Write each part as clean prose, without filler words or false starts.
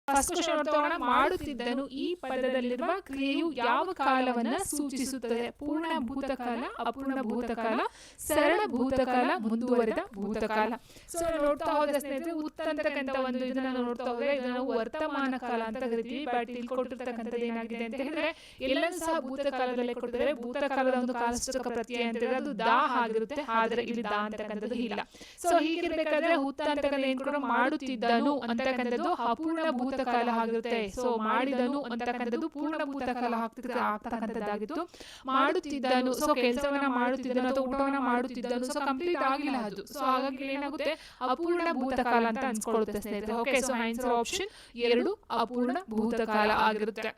First question ನೋಡ್ತಾ ಹೋಗೋಣ. ಮಾಡುತ್ತಿದ್ದನು ಈ ಪದದಲ್ಲಿರುವ ಕ್ರಿಯೆಯು ಯಾವ ಕಾಲವನ್ನ ಸೂಚಿಸುತ್ತದೆ? ಪೂರ್ಣ ಭೂತಕಾಲ, ಅಪೂರ್ಣ ಭೂತಕಾಲ, ಸರಳ ಭೂತಕಾಲ, ಮುಂದುವರೆದ ಭೂತಕಾಲ. ಸೊ ನೋಡ್ತಾ ಹೋದ ಸ್ನೇಹಿತರೆ, ಉತ್ತಂತಕ್ಕಂಥ ಒಂದು ಇದನ್ನ ನೋಡ್ತಾ ಹೋದ್ರೆ ಇದನ್ನ ನಾವು ವರ್ತಮಾನ ಕಾಲ ಅಂತ ಕರಿತೀವಿ. ಬಟ್ ಇಲ್ಲಿ ಕೊಟ್ಟಿರ್ತಕ್ಕಂಥದ್ದು ಏನಾಗಿದೆ ಅಂತ ಹೇಳಿದ್ರೆ ಎಲ್ಲರೂ ಸಹ ಭೂತಕಾಲದಲ್ಲೇ ಕೊಟ್ಟಿದ್ದಾರೆ. ಭೂತಕಾಲದ ಒಂದು ಕಾಲಸೂಚಕ ಪ್ರತ್ಯಯ ಅಂತ ಹೇಳಿದ್ರೆ ಅದು ದಾ ಆಗಿರುತ್ತೆ, ಆದ್ರೆ ಇಲ್ಲಿ ದಾ ಅಂತಕ್ಕಂಥದ್ದು ಇಲ್ಲ. ಸೊ ಹೀಗಿರ್ಬೇಕಾದ್ರೆ ಉತ್ತಂತಕ್ಕಂಥ ಏನ್ ಕೂಡ ಮಾಡುತ್ತಿದ್ದನು ಅಂತಕ್ಕಂಥದ್ದು ಅಪೂರ್ಣ ಭೂತಕಾಲ ಆಗಿರುತ್ತೆ. ಸೊ ಮಾಡಿದನು ಅಂತಕ್ಕಂಥದ್ದು ಪೂರ್ಣ ಭೂತಕಾಲ ಆಗ್ತಕ್ಕಂಥದ್ದಾಗಿತ್ತು. ಮಾಡುತ್ತಿದ್ದನು, ಸೊ ಕೆಲಸವನ್ನ ಮಾಡುತ್ತಿದ್ದನು ಅಥವಾ ಊಟವನ್ನ ಮಾಡುತ್ತಿದ್ದನು, ಸೊ ಕಂಪ್ಲೀಟ್ ಆಗಿಲ್ಲ ಅದು. ಸೊ ಹಾಗಾಗಿ ಏನಾಗುತ್ತೆ, ಅಪೂರ್ಣ ಭೂತಕಾಲ ಅಂತ ಅನ್ಸ್ಕೊಳ್ಳುತ್ತೆ ಸ್ನೇಹಿತರೆ. ಓಕೆ, ಸೊ ಆನ್ಸರ್ ಆಪ್ಷನ್ 2 ಅಪೂರ್ಣ ಭೂತಕಾಲ ಆಗಿರುತ್ತೆ.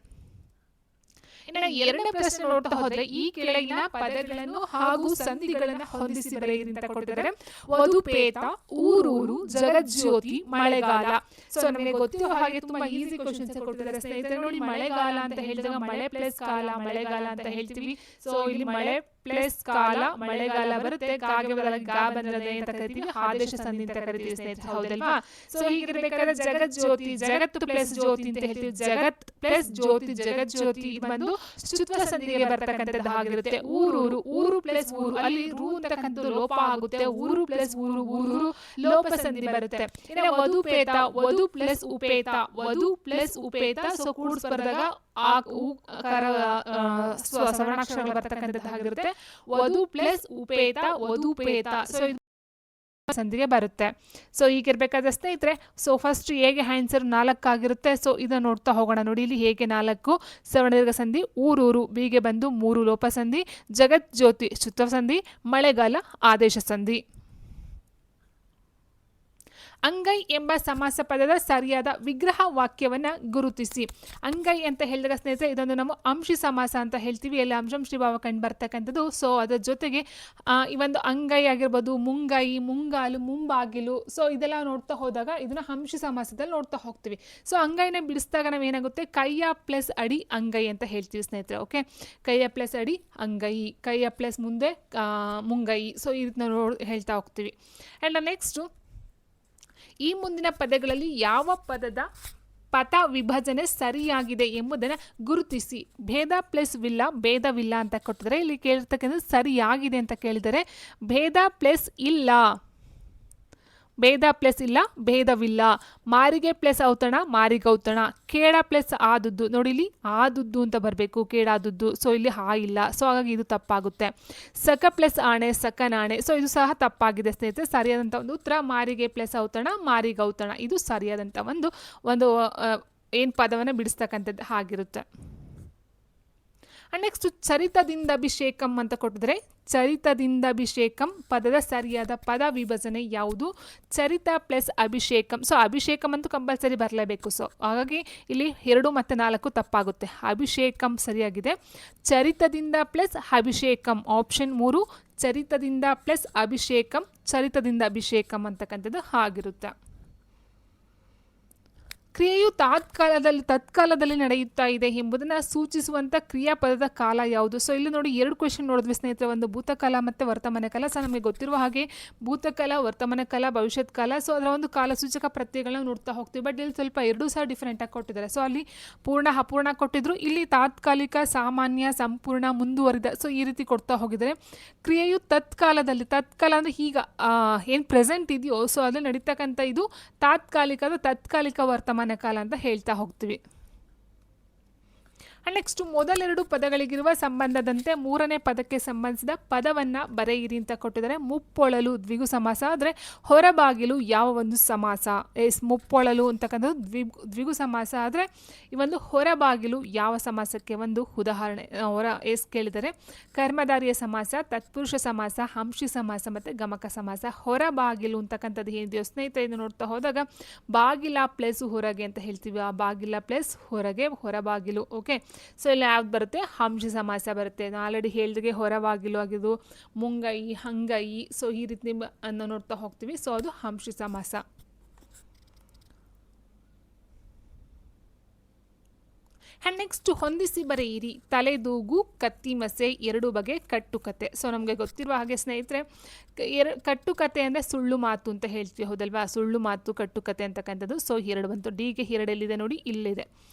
ಇನ್ನು ಎರಡನೇ ಪ್ರಶ್ನೆ ನೋಡ್ತಾ ಹೋದ್ರೆ, ಈ ಕೆಳಗಿನ ಪದಗಳನ್ನು ಹಾಗೂ ಸಂಧಿಗಳನ್ನು ಹೊಂದಿಸಿ ಬರೆಯಿರಿ ಅಂತ ಕೊಟ್ಟಿದ್ದಾರೆ. ವಧುಪೇತ, ಊರೂರು, ಜಗಜ್ಯೋತಿ, ಮಳೆಗಾಲ. ಸೊ ನಮಗೆ ಗೊತ್ತಿರೋ ಹಾಗೆ ತುಂಬಾ ಈಸಿ ಕ್ವಶನ್ಸ್ ಕೊಟ್ಟಿದ್ದಾರೆ ಸ್ನೇಹಿತರೆ. ನೋಡಿ, ಮಳೆಗಾಲ ಅಂತ ಹೇಳಿದಾಗ ಮಳೆ ಪ್ಲಸ್ ಕಾಲ ಮಳೆಗಾಲ ಅಂತ ಹೇಳ್ತೀವಿ. ಸೊ ಇಲ್ಲಿ ಮಳೆ ಪ್ಲಸ್ ಕಾಲ ಮಳೆಗಾಲ ಬರುತ್ತೆ. ಗಾಗೆ ಬದಲಾಗಿ ಗಾ ಬಂದಿರೋದೇ ಅಂತ ಕರಿತೀವಿ, ಆದೇಶ ಸಂಧಿ ಅಂತ ಕರಿತೀವಿ ಸ್ನೇಹಿತರೆ, ಹೌದಲ್ವಾ? ಸೊ ಹೀಗಿರ್ಬೇಕಾದ್ರೆ ಜಗಜ್ಯೋತಿ, ಜಗತ್ತು ಪ್ಲಸ್ ಜ್ಯೋತಿ ಅಂತ ಹೇಳ್ತೀವಿ. ಜಗತ್ ಪ್ಲಸ್ ಜ್ಯೋತಿ, ಜಗಜ್ಯೋತಿ ಬಂದು ಶ್ಚುತ್ವ ಸಂಧಿಗೆ ಬರ್ತಕ್ಕಂಥದ್ದು ಆಗಿರುತ್ತೆ. ಊರೂರು, ಊರು ಪ್ಲಸ್ ಊರು, ಅಲ್ಲಿ ರೂ ಅಂತಕ್ಕಂಥದ್ದು ಲೋಪ ಆಗುತ್ತೆ. ಊರು ಪ್ಲಸ್ ಊರು, ಊರೂರು ಲೋಪ ಸಂಧಿ ಬರುತ್ತೆ. ಇನ್ನು ವಧುಪೇತ, ವಧು ಪ್ಲಸ್ ಉಪೇತ, ವಧು ಪ್ಲಸ್ ಉಪೇತ. ಸೊ ಕೂಡ್ಸ್ ಬರೆದಾಗ ಆ ಸವರ್ಣಾಕ್ಷರಗಳು ಬರ್ತಕ್ಕಂಥದ್ದು ಆಗಿರುತ್ತೆ. ವಧು ಪ್ಲಸ್ ಉಪೇತ, ವಧುಪೇತ. ಸೊ ಸಂಧಿಗೆ ಬರುತ್ತೆ. ಸೊ ಹೀಗಿರ್ಬೇಕಾದ್ರೆ ಸ್ನೇಹಿತರೆ, ಸೊ ಫಸ್ಟ್ ಹೇಗೆ ಆನ್ಸರ್ 4 ಆಗಿರುತ್ತೆ. ಸೊ ಇದನ್ನು ನೋಡ್ತಾ ಹೋಗೋಣ. ನೋಡಿ, ಇಲ್ಲಿ ಹೇಗೆ 4 ಸವರ್ಣದೀರ್ಘ ಸಂಧಿ, ಊರೂರು ಬಿಗೆ ಬಂದು 3 ಲೋಪ ಸಂಧಿ, ಜಗತ್ ಜ್ಯೋತಿ ಶ್ಚುತ್ವ ಸಂಧಿ, ಮಳೆಗಾಲ ಆದೇಶ ಸಂಧಿ. ಅಂಗೈ ಎಂಬ ಸಮಾಸ ಪದದ ಸರಿಯಾದ ವಿಗ್ರಹ ವಾಕ್ಯವನ್ನ ಗುರುತಿಸಿ. ಅಂಗೈ ಅಂತ ಹೇಳಿದಾಗ ಸ್ನೇಹಿತರೆ, ಇದೊಂದು ನಾವು ಅಂಶಿ ಸಮಾಸ ಅಂತ ಹೇಳ್ತೀವಿ. ಎಲ್ಲ ಅಂಶಿ ಭಾವ ಕಂಡು ಬರ್ತಕ್ಕಂಥದ್ದು. ಸೊ ಅದರ ಜೊತೆಗೆ ಈ ಒಂದು ಅಂಗೈ ಆಗಿರ್ಬೋದು, ಮುಂಗೈ, ಮುಂಗಾಲು, ಮುಂಬಾಗಿಲು, ಸೊ ಇದೆಲ್ಲ ನೋಡ್ತಾ ಹೋದಾಗ ಇದನ್ನ ಅಂಶಿ ಸಮಾಸದಲ್ಲಿ ನೋಡ್ತಾ ಹೋಗ್ತೀವಿ. ಸೊ ಅಂಗೈನ ಬಿಡಿಸಿದಾಗ ನಾವೇನಾಗುತ್ತೆ, ಕೈಯ ಪ್ಲಸ್ ಅಡಿ ಅಂಗೈ ಅಂತ ಹೇಳ್ತೀವಿ ಸ್ನೇಹಿತರೆ. ಓಕೆ, ಕೈಯ ಪ್ಲಸ್ ಅಡಿ ಅಂಗೈ, ಕೈಯ ಪ್ಲಸ್ ಮುಂದೆ ಮುಂಗೈ. ಸೊ ಇದನ್ನ ಹೇಳ್ತಾ ಹೋಗ್ತೀವಿ. ಆ್ಯಂಡ್ ನೆಕ್ಸ್ಟು, ಈ ಮುಂದಿನ ಪದಗಳಲ್ಲಿ ಯಾವ ಪದದ ಪದ ವಿಭಜನೆ ಸರಿಯಾಗಿದೆ ಎಂಬುದನ್ನು ಗುರುತಿಸಿ. ಭೇದ ಪ್ಲಸ್ ವಿಲ್ಲ, ಭೇದವಿಲ್ಲ ಅಂತ ಕೊಟ್ಟಿದ್ದಾರೆ. ಇಲ್ಲಿ ಕೇಳಿರ್ತಕ್ಕಂಥದ್ದು ಸರಿಯಾಗಿದೆ ಅಂತ ಕೇಳಿದರೆ ಭೇದ ಪ್ಲಸ್ ಇಲ್ಲ, ಭೇದ ಪ್ಲಸ್ ಇಲ್ಲ, ಭೇದವಿಲ್ಲ. ಮಾರಿಗೆ ಪ್ಲಸ್ ಔತಣ, ಮಾರಿಗೌತಣ. ಕೇಡ ಪ್ಲಸ್ ಆದುದ್ದು, ನೋಡಿ ಇಲ್ಲಿ ಆದುದ್ದು ಅಂತ ಬರಬೇಕು, ಕೇಡಾದುದ್ದು. ಸೊ ಇಲ್ಲಿ ಹಾ ಇಲ್ಲ, ಸೊ ಹಾಗಾಗಿ ಇದು ತಪ್ಪಾಗುತ್ತೆ. ಸಕ ಪ್ಲಸ್ ಆಣೆ, ಸಕನಾಣೆ. ಸೊ ಇದು ಸಹ ತಪ್ಪಾಗಿದೆ ಸ್ನೇಹಿತರೆ. ಸರಿಯಾದಂಥ ಒಂದು ಉತ್ತರ ಮಾರಿಗೆ ಪ್ಲಸ್ ಔತಣ, ಮಾರಿಗೌತಣ. ಇದು ಸರಿಯಾದಂಥ ಒಂದು ಏನು ಪದವನ್ನು ಬಿಡಿಸ್ತಕ್ಕಂಥದ್ದು ಆಗಿರುತ್ತೆ. ನೆಕ್ಸ್ಟ್ ಚರಿತದಿಂದ ಅಭಿಷೇಕಂ ಅಂತ ಕೊಟ್ಟಿದ್ರೆ, ಚರಿತದಿಂದ ಅಭಿಷೇಕಂ ಪದದ ಸರಿಯಾದ ಪದ ವಿಭಜನೆ ಯಾವುದು? ಚರಿತ ಪ್ಲಸ್ ಅಭಿಷೇಕಂ. ಸೊ ಅಭಿಷೇಕಂ ಅಂತೂ ಕಂಪಲ್ಸರಿ ಬರಲೇಬೇಕು. ಸೊ ಹಾಗಾಗಿ ಇಲ್ಲಿ 2 ಮತ್ತು 4 ತಪ್ಪಾಗುತ್ತೆ. ಅಭಿಷೇಕಂ ಸರಿಯಾಗಿದೆ. ಚರಿತದಿಂದ ಪ್ಲಸ್ ಅಭಿಷೇಕಂ, ಆಪ್ಷನ್ 3 ಚರಿತದಿಂದ ಪ್ಲಸ್ ಅಭಿಷೇಕಂ, ಚರಿತದಿಂದ ಅಭಿಷೇಕಂ ಅಂತಕ್ಕಂಥದ್ದು ಆಗಿರುತ್ತೆ. ಕ್ರಿಯೆಯು ತತ್ಕಾಲದಲ್ಲಿ ನಡೆಯುತ್ತಾ ಇದೆ ಎಂಬುದನ್ನು ಸೂಚಿಸುವಂಥ ಕ್ರಿಯಾಪದದ ಕಾಲ ಯಾವುದು? ಸೊ ಇಲ್ಲಿ ನೋಡಿ 2 ಕ್ವೆಶನ್ ನೋಡಿದ್ವಿ ಸ್ನೇಹಿತರೆ, ಒಂದು ಭೂತಕಾಲ ಮತ್ತು ವರ್ತಮಾನ ಕಾಲ. ಸೊ ನಮಗೆ ಗೊತ್ತಿರುವ ಹಾಗೆ ಭೂತಕಾಲ, ವರ್ತಮಾನ ಕಾಲ, ಭವಿಷ್ಯತ್ ಕಾಲ. ಸೊ ಅದರ ಒಂದು ಕಾಲಸೂಚಕ ಪ್ರತ್ಯಯಗಳನ್ನ ನೋಡ್ತಾ ಹೋಗ್ತೀವಿ. ಬಟ್ ಇಲ್ಲಿ ಸ್ವಲ್ಪ 2 ಸಹ ಡಿಫ್ರೆಂಟಾಗಿ ಕೊಟ್ಟಿದ್ದಾರೆ. ಸೊ ಅಲ್ಲಿ ಪೂರ್ಣ, ಅಪೂರ್ಣ ಕೊಟ್ಟಿದ್ರು, ಇಲ್ಲಿ ತಾತ್ಕಾಲಿಕ, ಸಾಮಾನ್ಯ, ಸಂಪೂರ್ಣ, ಮುಂದುವರಿದ. ಸೊ ಈ ರೀತಿ ಕೊಡ್ತಾ ಹೋಗಿದ್ದಾರೆ. ಕ್ರಿಯೆಯು ತತ್ಕಾಲದಲ್ಲಿ, ತತ್ಕಾಲ ಅಂದರೆ ಈಗ ಏನು ಪ್ರೆಸೆಂಟ್ ಇದೆಯೋ ಸೊ ಅದು ನಡೀತಕ್ಕಂಥ ಇದು ತಾತ್ಕಾಲಿಕ ವರ್ತಮಾನ ಕಾಲ ಅಂತ ಹೇಳ್ತಾ ಹೋಗ್ತೀವಿ. ನೆಕ್ಸ್ಟ್, ಮೊದಲೆರಡು ಪದಗಳಿಗಿರುವ ಸಂಬಂಧದಂತೆ ಮೂರನೇ ಪದಕ್ಕೆ ಸಂಬಂಧಿಸಿದ ಪದವನ್ನು ಬರೆಯಿರಿ ಅಂತ ಕೊಟ್ಟಿದ್ದಾರೆ. ಮುಪ್ಪೊಳಲು ದ್ವಿಗು ಸಮಾಸ ಆದರೆ ಹೊರಬಾಗಿಲು ಯಾವ ಒಂದು ಸಮಾಸ? ಮುಪ್ಪೊಳಲು ಅಂತಕ್ಕಂಥದ್ದು ದ್ವಿಗು ಸಮಾಸ ಆದರೆ ಈ ಒಂದು ಹೊರಬಾಗಿಲು ಯಾವ ಸಮಾಸಕ್ಕೆ? ಒಂದು ಉದಾಹರಣೆ ಕೇಳಿದರೆ ಕರ್ಮಧಾರಿಯ ಸಮಾಸ, ತತ್ಪುರುಷ ಸಮಾಸ, ಅಂಶಿ ಸಮಾಸ ಮತ್ತು ಗಮಕ ಸಮಾಸ. ಹೊರಬಾಗಿಲು ಅಂತಕ್ಕಂಥದ್ದು ಏನಿದೆಯೋ ಸ್ನೇಹಿತರೆ, ಇದು ನೋಡ್ತಾ ಹೋದಾಗ ಬಾಗಿಲ ಪ್ಲಸ್ ಹೊರಗೆ ಅಂತ ಹೇಳ್ತೀವಿ. ಆ ಬಾಗಿಲ ಪ್ಲಸ್ ಹೊರಗೆ, ಹೊರಬಾಗಿಲು. ಓಕೆ, ಸೊ ಇಲ್ಲಿ ಯಾವ್ದು ಬರುತ್ತೆ? ಅಂಶಿ ಸಮಾಸ ಬರುತ್ತೆ. ನಾನು ಆಲ್ರೆಡಿ ಹೇಳಿದಾಗೆ ಹೊರಬಾಗಿಲು ಆಗಿದ್ದು ಮುಂಗೈ, ಹಂಗೈ. ಸೊ ಈ ರೀತಿ ಅನ್ನು ನೋಡ್ತಾ ಹೋಗ್ತೀವಿ. ಸೊ ಅದು ಅಂಶಿ ಸಮಾಸ. ಆ್ಯಂಡ್ ನೆಕ್ಸ್ಟ್ ಹೊಂದಿಸಿ ಬರೆಯಿರಿ. ತಲೆದೂಗು, ಕತ್ತಿ ಮಸೆ, ಎರಡು ಬಗೆ ಕಟ್ಟುಕತೆ. ಸೊ ನಮಗೆ ಗೊತ್ತಿರುವ ಹಾಗೆ ಸ್ನೇಹಿತರೆ, ಕಟ್ಟುಕತೆ ಅಂದರೆ ಸುಳ್ಳು ಮಾತು ಅಂತ ಹೇಳ್ತೀವಿ, ಹೌದಲ್ವಾ? ಸುಳ್ಳು ಮಾತು, ಕಟ್ಟುಕತೆ ಅಂತಕ್ಕಂಥದ್ದು. ಸೊ 2 ಬಂತು. ಡಿಗೆ 2 ಎಲ್ಲಿದೆ ನೋಡಿ, ಇಲ್ಲಿದೆ.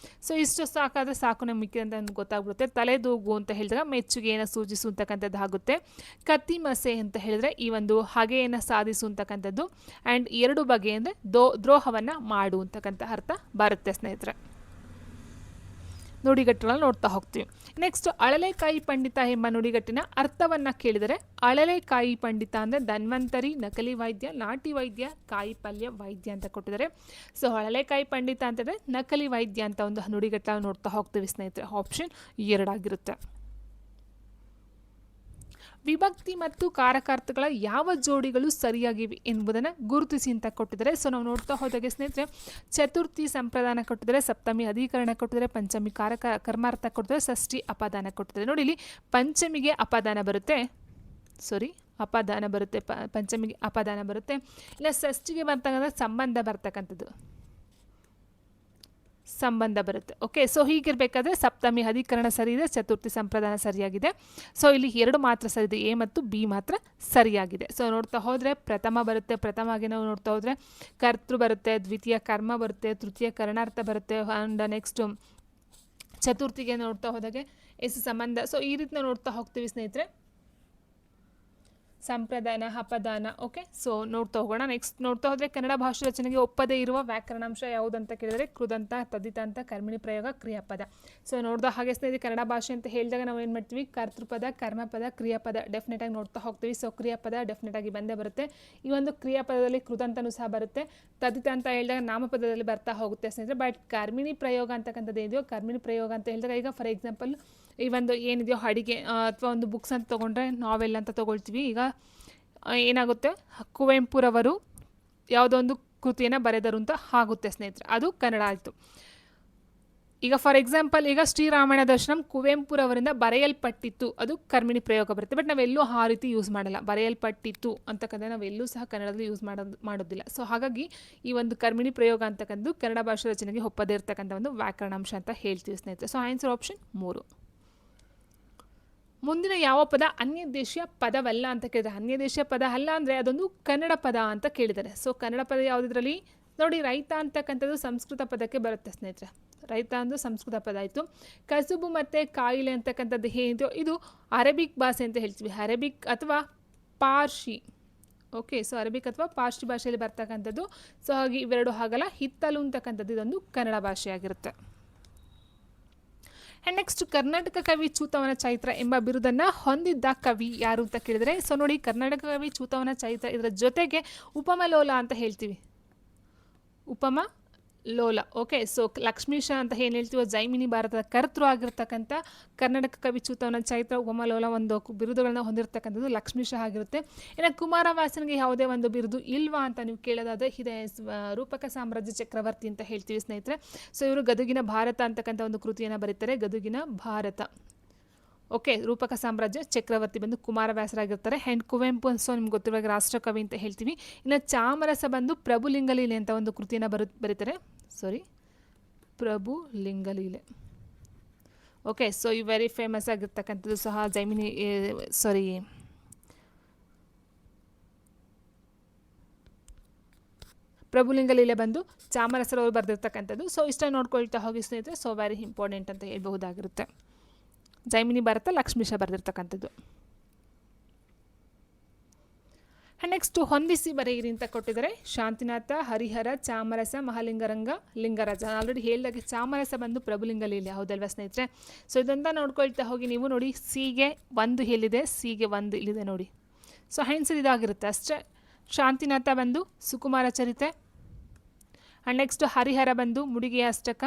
ಸೊ ಇಷ್ಟು ಸಾಕಾದರೆ ಸಾಕು ನಮಗೆ ಅಂತ ಗೊತ್ತಾಗ್ಬಿಡುತ್ತೆ. ತಲೆದೂಗು ಅಂತ ಹೇಳಿದಾಗ ಮೆಚ್ಚುಗೆಯನ್ನು ಸೂಚಿಸುವಂತಕ್ಕಂಥದ್ದು ಆಗುತ್ತೆ. ಕತ್ತಿ ಮಸೆ ಅಂತ ಹೇಳಿದ್ರೆ ಈ ಒಂದು ಹಗೆಯನ್ನು ಸಾಧಿಸುವಂತಕ್ಕಂಥದ್ದು. ಆ್ಯಂಡ್ 2 ಬಗೆ ಅಂದರೆ ದ್ರೋಹವನ್ನು ಮಾಡುವಂತಕ್ಕಂಥ ಅರ್ಥ ಬರುತ್ತೆ ಸ್ನೇಹಿತರೆ. ನುಡಿಗಟ್ಟುಗಳನ್ನು ನೋಡ್ತಾ ಹೋಗ್ತೀವಿ. ನೆಕ್ಸ್ಟ್ ಅಳಲೆಕಾಯಿ ಪಂಡಿತ ಎಂಬ ನುಡಿಗಟ್ಟಿನ ಅರ್ಥವನ್ನು ಕೇಳಿದರೆ, ಅಳಲೆಕಾಯಿ ಪಂಡಿತ ಅಂದರೆ ಧನ್ವಂತರಿ, ನಕಲಿ ವೈದ್ಯ, ನಾಟಿ ವೈದ್ಯ, ಕಾಯಿ ಪಲ್ಯ ವೈದ್ಯ ಅಂತ ಕೊಟ್ಟಿದ್ದಾರೆ. ಸೊ ಅಳಲೆಕಾಯಿ ಪಂಡಿತ ಅಂತಂದರೆ ನಕಲಿ ವೈದ್ಯ ಅಂತ ಒಂದು ನುಡಿಗಟ್ಟನ್ನು ನೋಡ್ತಾ ಹೋಗ್ತೀವಿ ಸ್ನೇಹಿತರೆ. ಆಪ್ಷನ್ 2 ಆಗಿರುತ್ತೆ. ವಿಭಕ್ತಿ ಮತ್ತು ಕಾರಕಾರ್ಥಗಳ ಯಾವ ಜೋಡಿಗಳು ಸರಿಯಾಗಿವೆ ಎಂಬುದನ್ನು ಗುರುತಿಸಿ ಅಂತ ಕೊಟ್ಟಿದ್ದಾರೆ. ಸೊ ನಾವು ನೋಡ್ತಾ ಹೋದಾಗೆ ಸ್ನೇಹಿತರೆ, ಚತುರ್ಥಿ ಸಂಪ್ರದಾನ ಕೊಟ್ಟಿದ್ದಾರೆ, ಸಪ್ತಮಿ ಅಧಿಕರಣ ಕೊಟ್ಟಿದ್ದಾರೆ, ಪಂಚಮಿ ಕರ್ಮಾರ್ಥ ಕೊಟ್ಟಿದ್ದಾರೆ, ಷಷ್ಠಿ ಅಪದಾನ ಕೊಟ್ಟಿದ್ದಾರೆ. ನೋಡಿ ಇಲ್ಲಿ ಪಂಚಮಿಗೆ ಅಪದಾನ ಬರುತ್ತೆ, ಪಂಚಮಿಗೆ ಅಪದಾನ ಬರುತ್ತೆ. ಇಲ್ಲ ಷಷ್ಠಿಗೆ ಬರ್ತಕ್ಕಂಥ ಸಂಬಂಧ ಬರುತ್ತೆ. ಓಕೆ, ಸೊ ಹೀಗಿರಬೇಕಾದ್ರೆ ಸಪ್ತಮಿ ಅಧಿಕರಣ ಸರಿ ಇದೆ, ಚತುರ್ಥಿ ಸಂಪ್ರದಾನ ಸರಿಯಾಗಿದೆ. ಸೊ ಇಲ್ಲಿ 2 ಮಾತ್ರ ಸರಿ ಇದೆ, ಎ ಮತ್ತು ಬಿ ಮಾತ್ರ ಸರಿಯಾಗಿದೆ. ಸೊ ನೋಡ್ತಾ ಹೋದರೆ ಪ್ರಥಮ ಬರುತ್ತೆ, ಪ್ರಥಮಾಗಿ ನಾವು ನೋಡ್ತಾ ಹೋದರೆ ಕರ್ತೃ ಬರುತ್ತೆ, ದ್ವಿತೀಯ ಕರ್ಮ ಬರುತ್ತೆ, ತೃತೀಯ ಕರ್ಣಾರ್ಥ ಬರುತ್ತೆ. ಆ್ಯಂಡ್ ನೆಕ್ಸ್ಟ್ ಚತುರ್ಥಿಗೆ ನೋಡ್ತಾ ಹೋದಾಗೆ ಎಸ್ ಸಂಬಂಧ. ಸೊ ಈ ರೀತಿ ನಾವು ನೋಡ್ತಾ ಹೋಗ್ತೀವಿ ಸ್ನೇಹಿತರೆ, ಸಂಪ್ರದಾನ, ಅಪದಾನ. ಓಕೆ, ಸೊ ನೋಡ್ತಾ ಹೋಗೋಣ. ನೆಕ್ಸ್ಟ್ ನೋಡ್ತಾ ಹೋದರೆ ಕನ್ನಡ ಭಾಷೆ ರಚನೆಗೆ ಒಪ್ಪದೇ ಇರುವ ವ್ಯಾಕರಣಾಂಶ ಯಾವುದಂತ ಕೇಳಿದರೆ ಕೃದಂತ, ತದ್ದಿತಾಂತ, ಕರ್ಮಿಣಿ ಪ್ರಯೋಗ, ಕ್ರಿಯಾಪದ. ಸೊ ನೋಡ್ದ ಹಾಗೆ ಸ್ನೇಹಿತರೆ, ಕನ್ನಡ ಭಾಷೆ ಅಂತ ಹೇಳಿದಾಗ ನಾವು ಏನು ಮಾಡ್ತೀವಿ, ಕರ್ತೃಪದ, ಕರ್ಮಪದ, ಕ್ರಿಯಾಪದ ಡೆಫಿನೆಟಾಗಿ ನೋಡ್ತಾ ಹೋಗ್ತೀವಿ. ಸೊ ಕ್ರಿಯಾಪದ ಡೆಫಿನೆಟಾಗಿ ಬಂದೇ ಬರುತ್ತೆ. ಈ ಒಂದು ಕ್ರಿಯಾಪದದಲ್ಲಿ ಕೃದಂತನೂ ಸಹ ಬರುತ್ತೆ. ತದ್ದಿತಾಂತ ಹೇಳಿದಾಗ ನಾಮಪದದಲ್ಲಿ ಬರ್ತಾ ಹೋಗುತ್ತೆ ಸ್ನೇಹಿತರೆ. ಬಟ್ ಕರ್ಮಿಣಿ ಪ್ರಯೋಗ ಅಂತಕ್ಕಂಥದ್ದು ಏನಿದೆಯೋ, ಕರ್ಮಿಣಿ ಪ್ರಯೋಗ ಅಂತ ಹೇಳಿದಾಗ ಈಗ ಫಾರ್ ಎಕ್ಸಾಂಪಲ್ ಈ ಒಂದು ಏನಿದೆಯೋ ಅಡಿಗೆ ಅಥವಾ ಒಂದು ಬುಕ್ಸ್ ಅಂತ ತೊಗೊಂಡ್ರೆ, ನಾವೆಲ್ ಅಂತ ತೊಗೊಳ್ತೀವಿ. ಈಗ ಏನಾಗುತ್ತೆ, ಕುವೆಂಪುರವರು ಯಾವುದೋ ಒಂದು ಕೃತಿಯನ್ನು ಬರೆದರು ಅಂತ ಆಗುತ್ತೆ ಸ್ನೇಹಿತರೆ, ಅದು ಕನ್ನಡ ಆಯಿತು. ಈಗ ಫಾರ್ ಎಕ್ಸಾಂಪಲ್ ಈಗ ಶ್ರೀರಾಮಾಯಣ ದರ್ಶನಂ ಕುವೆಂಪುರವರಿಂದ ಬರೆಯಲ್ಪಟ್ಟಿತ್ತು, ಅದು ಕರ್ಮಿಣಿ ಪ್ರಯೋಗ ಬರುತ್ತೆ. ಬಟ್ ನಾವೆಲ್ಲೂ ಆ ರೀತಿ ಯೂಸ್ ಮಾಡಲ್ಲ. ಬರೆಯಲ್ಪಟ್ಟಿತ್ತು ಅಂತಕ್ಕಂಥ ನಾವೆಲ್ಲೂ ಸಹ ಕನ್ನಡದಲ್ಲಿ ಯೂಸ್ ಮಾಡೋದಿಲ್ಲ. ಸೊ ಹಾಗಾಗಿ ಈ ಒಂದು ಕರ್ಮಿಣಿ ಪ್ರಯೋಗ ಅಂತಕ್ಕಂಥದ್ದು ಕನ್ನಡ ಭಾಷೆ ರಚನೆಗೆ ಒಪ್ಪದೇ ಇರತಕ್ಕಂಥ ಒಂದು ವ್ಯಾಕರಣಾಂಶ ಅಂತ ಹೇಳ್ತೀವಿ ಸ್ನೇಹಿತರೆ. So answer option 3. ಮುಂದಿನ ಯಾವ ಪದ ಅನ್ಯ ದೇಶೀಯ ಪದವಲ್ಲ ಅಂತ ಕೇಳಿದರೆ, ಅನ್ಯ ದೇಶೀಯ ಪದ ಅಲ್ಲ ಅಂದರೆ ಅದೊಂದು ಕನ್ನಡ ಪದ ಅಂತ ಕೇಳಿದ್ದಾರೆ. ಸೊ ಕನ್ನಡ ಪದ ಯಾವುದ್ರಲ್ಲಿ ನೋಡಿ, ರೈತ ಅಂತಕ್ಕಂಥದ್ದು ಸಂಸ್ಕೃತ ಪದಕ್ಕೆ ಬರುತ್ತೆ ಸ್ನೇಹಿತರೆ. ರೈತ ಅಂದು ಸಂಸ್ಕೃತ ಪದ ಆಯಿತು. ಕಸುಬು ಮತ್ತು ಕಾಯಿಲೆ ಅಂತಕ್ಕಂಥದ್ದು ಏನಿದೆಯೋ ಇದು ಅರೇಬಿಕ್ ಭಾಷೆ ಅಂತ ಹೇಳ್ತೀವಿ, ಅರೇಬಿಕ್ ಅಥವಾ ಪಾರ್ಸಿ. ಓಕೆ, ಸೊ ಅರೇಬಿಕ್ ಅಥವಾ ಪಾರ್ಸಿ ಭಾಷೆಯಲ್ಲಿ ಬರ್ತಕ್ಕಂಥದ್ದು. ಸೊ ಹಾಗೆ ಇವೆರಡು ಆಗಲ್ಲ. ಹಿತ್ತಲು ಅಂತಕ್ಕಂಥದ್ದು ಇದೊಂದು ಕನ್ನಡ ಭಾಷೆಯಾಗಿರುತ್ತೆ. ಆ್ಯಂಡ್ ನೆಕ್ಸ್ಟ್ ಕರ್ನಾಟಕ ಕವಿ ಚೂತವನ ಚೈತ್ರ ಎಂಬ ಬಿರುದನ್ನು ಹೊಂದಿದ್ದ ಕವಿ ಯಾರು ಅಂತ ಕೇಳಿದರೆ, ಸೊ ನೋಡಿ ಕರ್ನಾಟಕ ಕವಿ ಚೂತವನ ಚೈತ್ರ ಇದರ ಜೊತೆಗೆ ಉಪಮಲೋಲ ಅಂತ ಹೇಳ್ತೀವಿ, ಉಪಮಲೋಲ. ಓಕೆ, ಸೊ ಲಕ್ಷ್ಮೀಶ ಅಂತ ಏನು ಹೇಳ್ತೀವೋ, ಜೈಮಿನಿ ಭಾರತದ ಕರ್ತೃ ಆಗಿರ್ತಕ್ಕಂಥ ಕರ್ನಾಟಕ ಕವಿ ಚೂತವನ ಚೈತ್ರ, ಉಪಮಲೋಲ ಒಂದು ಬಿರುದುಗಳನ್ನ ಹೊಂದಿರತಕ್ಕಂಥದ್ದು ಲಕ್ಷ್ಮೀಶ ಆಗಿರುತ್ತೆ. ಇನ್ನು ಕುಮಾರವ್ಯಾಸನಿಗೆ ಯಾವುದೇ ಒಂದು ಬಿರುದು ಇಲ್ವಾ ಅಂತ ನೀವು ಕೇಳೋದಾದರೆ ಇದೆ, ರೂಪಕ ಸಾಮ್ರಾಜ್ಯ ಚಕ್ರವರ್ತಿ ಅಂತ ಹೇಳ್ತೀವಿ ಸ್ನೇಹಿತರೆ. ಸೊ ಇವರು ಗದುಗಿನ ಭಾರತ ಅಂತಕ್ಕಂಥ ಒಂದು ಕೃತಿಯನ್ನು ಬರೀತಾರೆ, ಗದುಗಿನ ಭಾರತ. ಓಕೆ, ರೂಪಕ ಸಾಮ್ರಾಜ್ಯ ಚಕ್ರವರ್ತಿ ಬಂದು ಕುಮಾರವ್ಯಾಸರಾಗಿರ್ತಾರೆ. ಆ್ಯಂಡ್ ಕುವೆಂಪು ಸೊ ನಿಮ್ಗೆ ಗೊತ್ತಿರುವಾಗ ರಾಷ್ಟ್ರಕವಿ ಅಂತ ಹೇಳ್ತೀವಿ. ಇನ್ನು ಚಾಮರಸ ಬಂದು ಪ್ರಭುಲಿಂಗಲೀಲೆ ಅಂತ ಒಂದು ಕೃತಿಯನ್ನು ಬರೀತಾರೆ. ಪ್ರಭುಲಿಂಗಲೀಲೆ. ಓಕೆ, ಸೊ ಈ ವೆರಿ ಫೇಮಸ್ ಆಗಿರ್ತಕ್ಕಂಥದ್ದು ಸಹ ಜೈಮಿನಿ ಪ್ರಭುಲಿಂಗಲೀಲೆ ಬಂದು ಚಾಮರಸರವರು ಬರೆದಿರ್ತಕ್ಕಂಥದ್ದು. ಸೊ ಇಷ್ಟ ನೋಡ್ಕೊಳ್ತಾ ಹೋಗಿ ಸ್ನೇಹಿತರೆ. ಸೊ ವೆರಿ ಇಂಪಾರ್ಟೆಂಟ್ ಅಂತ ಹೇಳ್ಬಹುದಾಗಿರುತ್ತೆ. ಜೈಮಿನಿ ಭಾರತ ಲಕ್ಷ್ಮೀಶ ಬರೆದಿರ್ತಕ್ಕಂಥದ್ದು. ನೆಕ್ಸ್ಟ್ ಹೊಂದಿಸಿ ಬರೆಯಿರಿ ಅಂತ ಕೊಟ್ಟಿದ್ದಾರೆ. ಶಾಂತಿನಾಥ, ಹರಿಹರ, ಚಾಮರಸ, ಮಹಾಲಿಂಗರಂಗ, ಲಿಂಗರಾಜ. ಆಲ್ರೆಡಿ ಹೇಳಿದಾಗೆ ಚಾಮರಸ ಬಂದು ಪ್ರಭುಲಿಂಗಲೀಲೆ, ಹೌದಲ್ವಾ ಸ್ನೇಹಿತರೆ? ಸೊ ಇದೊಂದ ನೋಡ್ಕೊಳ್ತಾ ಹೋಗಿ ನೀವು ನೋಡಿ, ಸಿಗೆ 1 ಎಲ್ಲಿದೆ, ಸಿಗೆ 1 ಇಲ್ಲಿದೆ ನೋಡಿ. ಸೊ ಆನ್ಸರ್ ಇದಾಗಿರುತ್ತೆ ಅಷ್ಟೇ. ಶಾಂತಿನಾಥ ಬಂದು ಸುಕುಮಾರ ಚರಿತೆ. ಆ್ಯಂಡ್ ನೆಕ್ಸ್ಟ್ ಹರಿಹರ ಬಂದು ಮುಡಿಗೆಯ ಅಷ್ಟಕ.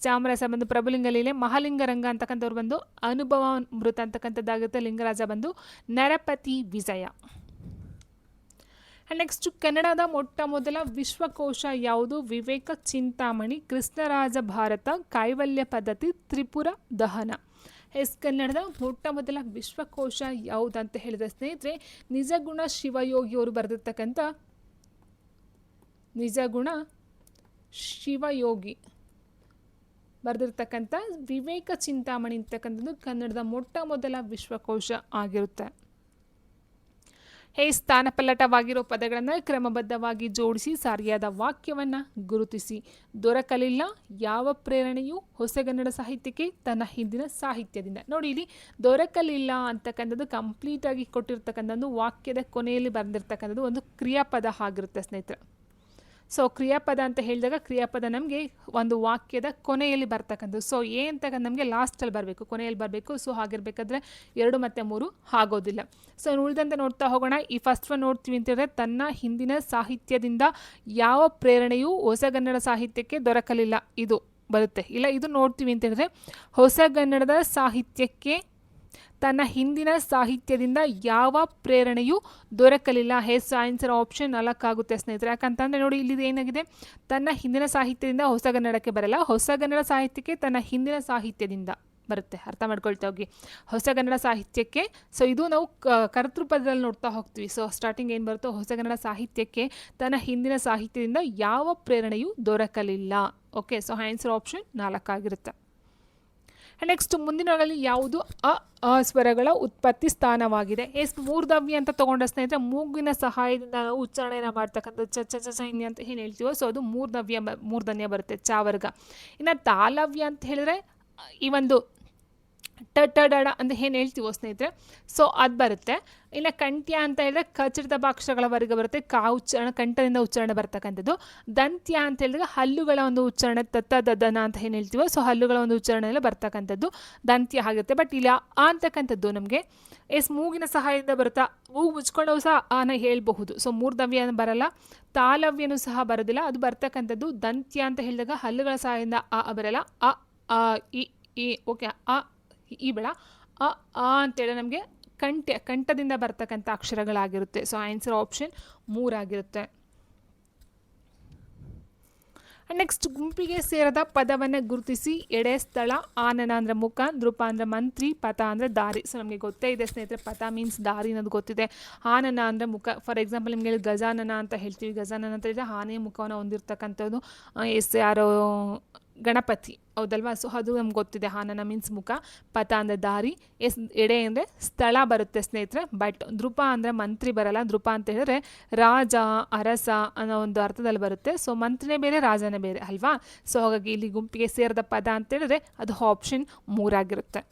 ಚಾಮರಸ ಬಂದು ಪ್ರಭುಲಿಂಗಲೀಲೆ. ಮಹಾಲಿಂಗರಂಗ ಅಂತಕ್ಕಂಥವ್ರು ಬಂದು ಅನುಭವ ಮೃತ ಅಂತಕ್ಕಂಥದ್ದಾಗುತ್ತೆ. ಲಿಂಗರಾಜ ಬಂದು ನರಪತಿ ವಿಜಯ. ನೆಕ್ಸ್ಟ್ ಕನ್ನಡದ ಮೊಟ್ಟ ಮೊದಲ ವಿಶ್ವಕೋಶ ಯಾವುದು? ವಿವೇಕ ಚಿಂತಾಮಣಿ, ಕೃಷ್ಣರಾಜ ಭಾರತ, ಕೈವಲ್ಯ ಪದ್ಧತಿ, ತ್ರಿಪುರ ದಹನ. ಕನ್ನಡದ ಮೊಟ್ಟ ಮೊದಲ ವಿಶ್ವಕೋಶ ಯಾವುದಂತ ಹೇಳಿದ್ರೆ ಸ್ನೇಹಿತರೆ, ನಿಜಗುಣ ಶಿವಯೋಗಿಯವರು ಬರೆದಿರ್ತಕ್ಕಂಥ ನಿಜಗುಣ ಶಿವಯೋಗಿ. ಬರೆದಿರ್ತಕ್ಕಂಥ ವಿವೇಕ ಚಿಂತಾಮಣಿ ಅಂತಕ್ಕಂಥದ್ದು ಕನ್ನಡದ ಮೊಟ್ಟ ಮೊದಲ ವಿಶ್ವಕೋಶ ಆಗಿರುತ್ತೆ. ಸ್ಥಾನಪಲ್ಲಟವಾಗಿರೋ ಪದಗಳನ್ನು ಕ್ರಮಬದ್ಧವಾಗಿ ಜೋಡಿಸಿ ಸರಿಯಾದ ವಾಕ್ಯವನ್ನು ಗುರುತಿಸಿ. ದೊರಕಲಿಲ್ಲ ಯಾವ ಪ್ರೇರಣೆಯು ಹೊಸಗನ್ನಡ ಸಾಹಿತ್ಯಕ್ಕೆ ತನ್ನ ಹಿಂದಿನ ಸಾಹಿತ್ಯದಿಂದ. ನೋಡಿ, ಇಲ್ಲಿ ದೊರಕಲಿಲ್ಲ ಅಂತಕ್ಕಂಥದ್ದು ಕಂಪ್ಲೀಟಾಗಿ ಕೊಟ್ಟಿರ್ತಕ್ಕಂಥದ್ದು ವಾಕ್ಯದ ಕೊನೆಯಲ್ಲಿ ಬರೆದಿರ್ತಕ್ಕಂಥದ್ದು ಒಂದು ಕ್ರಿಯಾಪದ ಆಗಿರುತ್ತೆ ಸ್ನೇಹಿತರೆ. ಸೊ ಕ್ರಿಯಾಪದ ಅಂತ ಹೇಳಿದಾಗ ಕ್ರಿಯಾಪದ ನಮಗೆ ಒಂದು ವಾಕ್ಯದ ಕೊನೆಯಲ್ಲಿ ಬರ್ತಕ್ಕಂಥದ್ದು. ಸೊ ಅಂತಕ್ಕಂಥ ನಮಗೆ ಲಾಸ್ಟಲ್ಲಿ ಬರಬೇಕು, ಕೊನೆಯಲ್ಲಿ ಬರಬೇಕು. ಸೊ ಹಾಗಿರ್ಬೇಕಾದ್ರೆ 2 ಮತ್ತು 3 ಆಗೋದಿಲ್ಲ. ಸೊ ಉಳಿದಂತೆ ನೋಡ್ತಾ ಹೋಗೋಣ. ಈ ಫಸ್ಟ್ ಒನ್ ನೋಡ್ತೀವಿ ಅಂತ ಹೇಳಿದ್ರೆ, ತನ್ನ ಹಿಂದಿನ ಸಾಹಿತ್ಯದಿಂದ ಯಾವ ಪ್ರೇರಣೆಯೂ ಹೊಸಗನ್ನಡ ಸಾಹಿತ್ಯಕ್ಕೆ ದೊರಕಲಿಲ್ಲ, ಇದು ಬರುತ್ತೆ. ಇಲ್ಲ, ಇದು ನೋಡ್ತೀವಿ ಅಂತ ಹೇಳಿದ್ರೆ, ಹೊಸಗನ್ನಡದ ಸಾಹಿತ್ಯಕ್ಕೆ ತನ್ನ ಹಿಂದಿನ ಸಾಹಿತ್ಯದಿಂದ ಯಾವ ಪ್ರೇರಣೆಯೂ ದೊರಕಲಿಲ್ಲ. ಆನ್ಸರ್ ಆಪ್ಷನ್ 4 ಆಗುತ್ತೆ ಸ್ನೇಹಿತರೆ. ಯಾಕಂತಂದರೆ ನೋಡಿ, ಇಲ್ಲಿ ಏನಾಗಿದೆ, ತನ್ನ ಹಿಂದಿನ ಸಾಹಿತ್ಯದಿಂದ ಹೊಸಗನ್ನಡಕ್ಕೆ ಬರಲ್ಲ, ಹೊಸಗನ್ನಡ ಸಾಹಿತ್ಯಕ್ಕೆ ತನ್ನ ಹಿಂದಿನ ಸಾಹಿತ್ಯದಿಂದ ಬರುತ್ತೆ. ಅರ್ಥ ಮಾಡ್ಕೊಳ್ತಾ ಹೋಗಿ, ಹೊಸಗನ್ನಡ ಸಾಹಿತ್ಯಕ್ಕೆ. ಸೊ ಇದು ನಾವು ಕರ್ತೃಪದದಲ್ಲಿ ನೋಡ್ತಾ ಹೋಗ್ತೀವಿ. ಸೊ ಸ್ಟಾರ್ಟಿಂಗ್ ಏನು ಬರುತ್ತೋ, ಹೊಸಗನ್ನಡ ಸಾಹಿತ್ಯಕ್ಕೆ ತನ್ನ ಹಿಂದಿನ ಸಾಹಿತ್ಯದಿಂದ ಯಾವ ಪ್ರೇರಣೆಯೂ ದೊರಕಲಿಲ್ಲ. ಓಕೆ, ಸೊ ಆನ್ಸರ್ ಆಪ್ಷನ್ 4 ಆಗಿರುತ್ತೆ. ನೆಕ್ಸ್ಟ್ ಮುಂದಿನಗಳಲ್ಲಿ ಯಾವುದು ಅ ಸ್ವರಗಳ ಉತ್ಪತ್ತಿ ಸ್ಥಾನವಾಗಿದೆ. ಮೂರ್ಧವ್ಯ ಅಂತ ತೊಗೊಂಡ ಸ್ನೇಹಿತರೆ, ಮೂಗಿನ ಸಹಾಯದಿಂದ ನಾವು ಉಚ್ಚಾರಣೆಯನ್ನು ಮಾಡ್ತಕ್ಕಂಥದ್ದು ಚ ಚ ಚ ಅಂತ ಏನು ಹೇಳ್ತೀವೋ, ಸೊ ಅದು ಮೂರ್ಧನ್ಯ ಬರುತ್ತೆ, ಚಾವರ್ಗ. ಇನ್ನು ತಾಲವ್ಯ ಅಂತ ಹೇಳಿದ್ರೆ ಈ ಒಂದು ಟ ಟ ಡ ಅಂತ ಏನು ಹೇಳ್ತೀವೋ ಸ್ನೇಹಿತರೆ, ಸೊ ಅದು ಬರುತ್ತೆ. ಇನ್ನು ಕಂಠ್ಯ ಅಂತ ಹೇಳಿದ್ರೆ ಕಚಡಿತ ಅಕ್ಷರಗಳವರೆಗೆ ಬರುತ್ತೆ, ಉಚ್ಚಾರಣೆ ಕಂಠದಿಂದ ಉಚ್ಚಾರಣೆ ಬರ್ತಕ್ಕಂಥದ್ದು. ದಂತ್ಯ ಅಂತ ಹೇಳಿದ್ರೆ ಹಲ್ಲುಗಳ ಒಂದು ಉಚ್ಚಾರಣೆ, ತತ್ತ ದದನ ಅಂತ ಏನು ಹೇಳ್ತೀವೋ, ಸೊ ಹಲ್ಲುಗಳ ಒಂದು ಉಚ್ಚಾರಣೆಯಲ್ಲಿ ಬರ್ತಕ್ಕಂಥದ್ದು ದಂತ್ಯ ಆಗುತ್ತೆ. ಬಟ್ ಇಲ್ಲಿ ಅಂತಕ್ಕಂಥದ್ದು ನಮಗೆ ಮೂಗಿನ ಸಹಾಯದಿಂದ ಬರುತ್ತಾ, ಮೂಗು ಮುಚ್ಕೊಂಡು ಸಹ ಆನ ಹೇಳ್ಬಹುದು. ಸೊ ಮೂರ್ಧವ್ಯ ಬರಲ್ಲ, ತಾಲವ್ಯನೂ ಸಹ ಬರೋದಿಲ್ಲ, ಅದು ಬರ್ತಕ್ಕಂಥದ್ದು ದಂತ್ಯ ಅಂತ ಹೇಳಿದಾಗ ಹಲ್ಲುಗಳ ಸಹಾಯದಿಂದ ಬರಲ್ಲ. ಇ ಓಕೆ, ಈ ಬೇಡ, ಅಂತೇಳಿ ನಮಗೆ ಕಂಠದಿಂದ ಬರ್ತಕ್ಕಂಥ ಅಕ್ಷರಗಳಾಗಿರುತ್ತೆ. ಸೊ ಆನ್ಸರ್ ಆಪ್ಷನ್ 3 ಆಗಿರುತ್ತೆ. ನೆಕ್ಸ್ಟ್ ಗುಂಪಿಗೆ ಸೇರದ ಪದವನ್ನು ಗುರುತಿಸಿ. ಎಡೆ ಸ್ಥಳ, ಆನನ ಅಂದರೆ ಮುಖ, ನೃಪ ಅಂದರೆ ಮಂತ್ರಿ, ಪಥ ಅಂದರೆ ದಾರಿ. ಸೊ ನಮಗೆ ಗೊತ್ತೇ ಇದೆ ಸ್ನೇಹಿತರೆ, ಪಥ ಮೀನ್ಸ್ ದಾರಿ ಅನ್ನೋದು ಗೊತ್ತಿದೆ. ಆನನ ಅಂದರೆ ಮುಖ. ಫಾರ್ ಎಕ್ಸಾಂಪಲ್ ನಿಮಗೆ ಹೇಳಿ ಗಜಾನನ ಅಂತ ಹೇಳ್ತೀವಿ. ಗಜಾನನ ಅಂತ ಹೇಳಿದ್ರೆ ಆನೆಯ ಮುಖವನ್ನು ಹೊಂದಿರತಕ್ಕಂಥದ್ದು ಯಾರೋ ಗಣಪತಿ, ಹೌದಲ್ವಾ. ಸೊ ಅದು ನಮ್ಗೆ ಗೊತ್ತಿದೆ. ಆನನ ಮೀನ್ಸ್ ಮುಖ, ಪಥ ಅಂದರೆ ದಾರಿ, ಎಡೆ ಅಂದರೆ ಸ್ಥಳ ಬರುತ್ತೆ ಸ್ನೇಹಿತರೆ. ಬಟ್ ನೃಪ ಅಂದರೆ ಮಂತ್ರಿ ಬರಲ್ಲ. ನೃಪ ಅಂತ ಹೇಳಿದ್ರೆ ರಾಜ, ಅರಸ ಅನ್ನೋ ಒಂದು ಅರ್ಥದಲ್ಲಿ ಬರುತ್ತೆ. ಸೊ ಮಂತ್ರಿನೇ ಬೇರೆ, ರಾಜನೇ ಬೇರೆ ಅಲ್ವಾ. ಸೊ ಹಾಗಾಗಿ ಇಲ್ಲಿ ಗುಂಪಿಗೆ ಸೇರಿದ ಪದ ಅಂತ ಹೇಳಿದ್ರೆ ಅದು ಆಪ್ಷನ್ 3 ಆಗಿರುತ್ತೆ.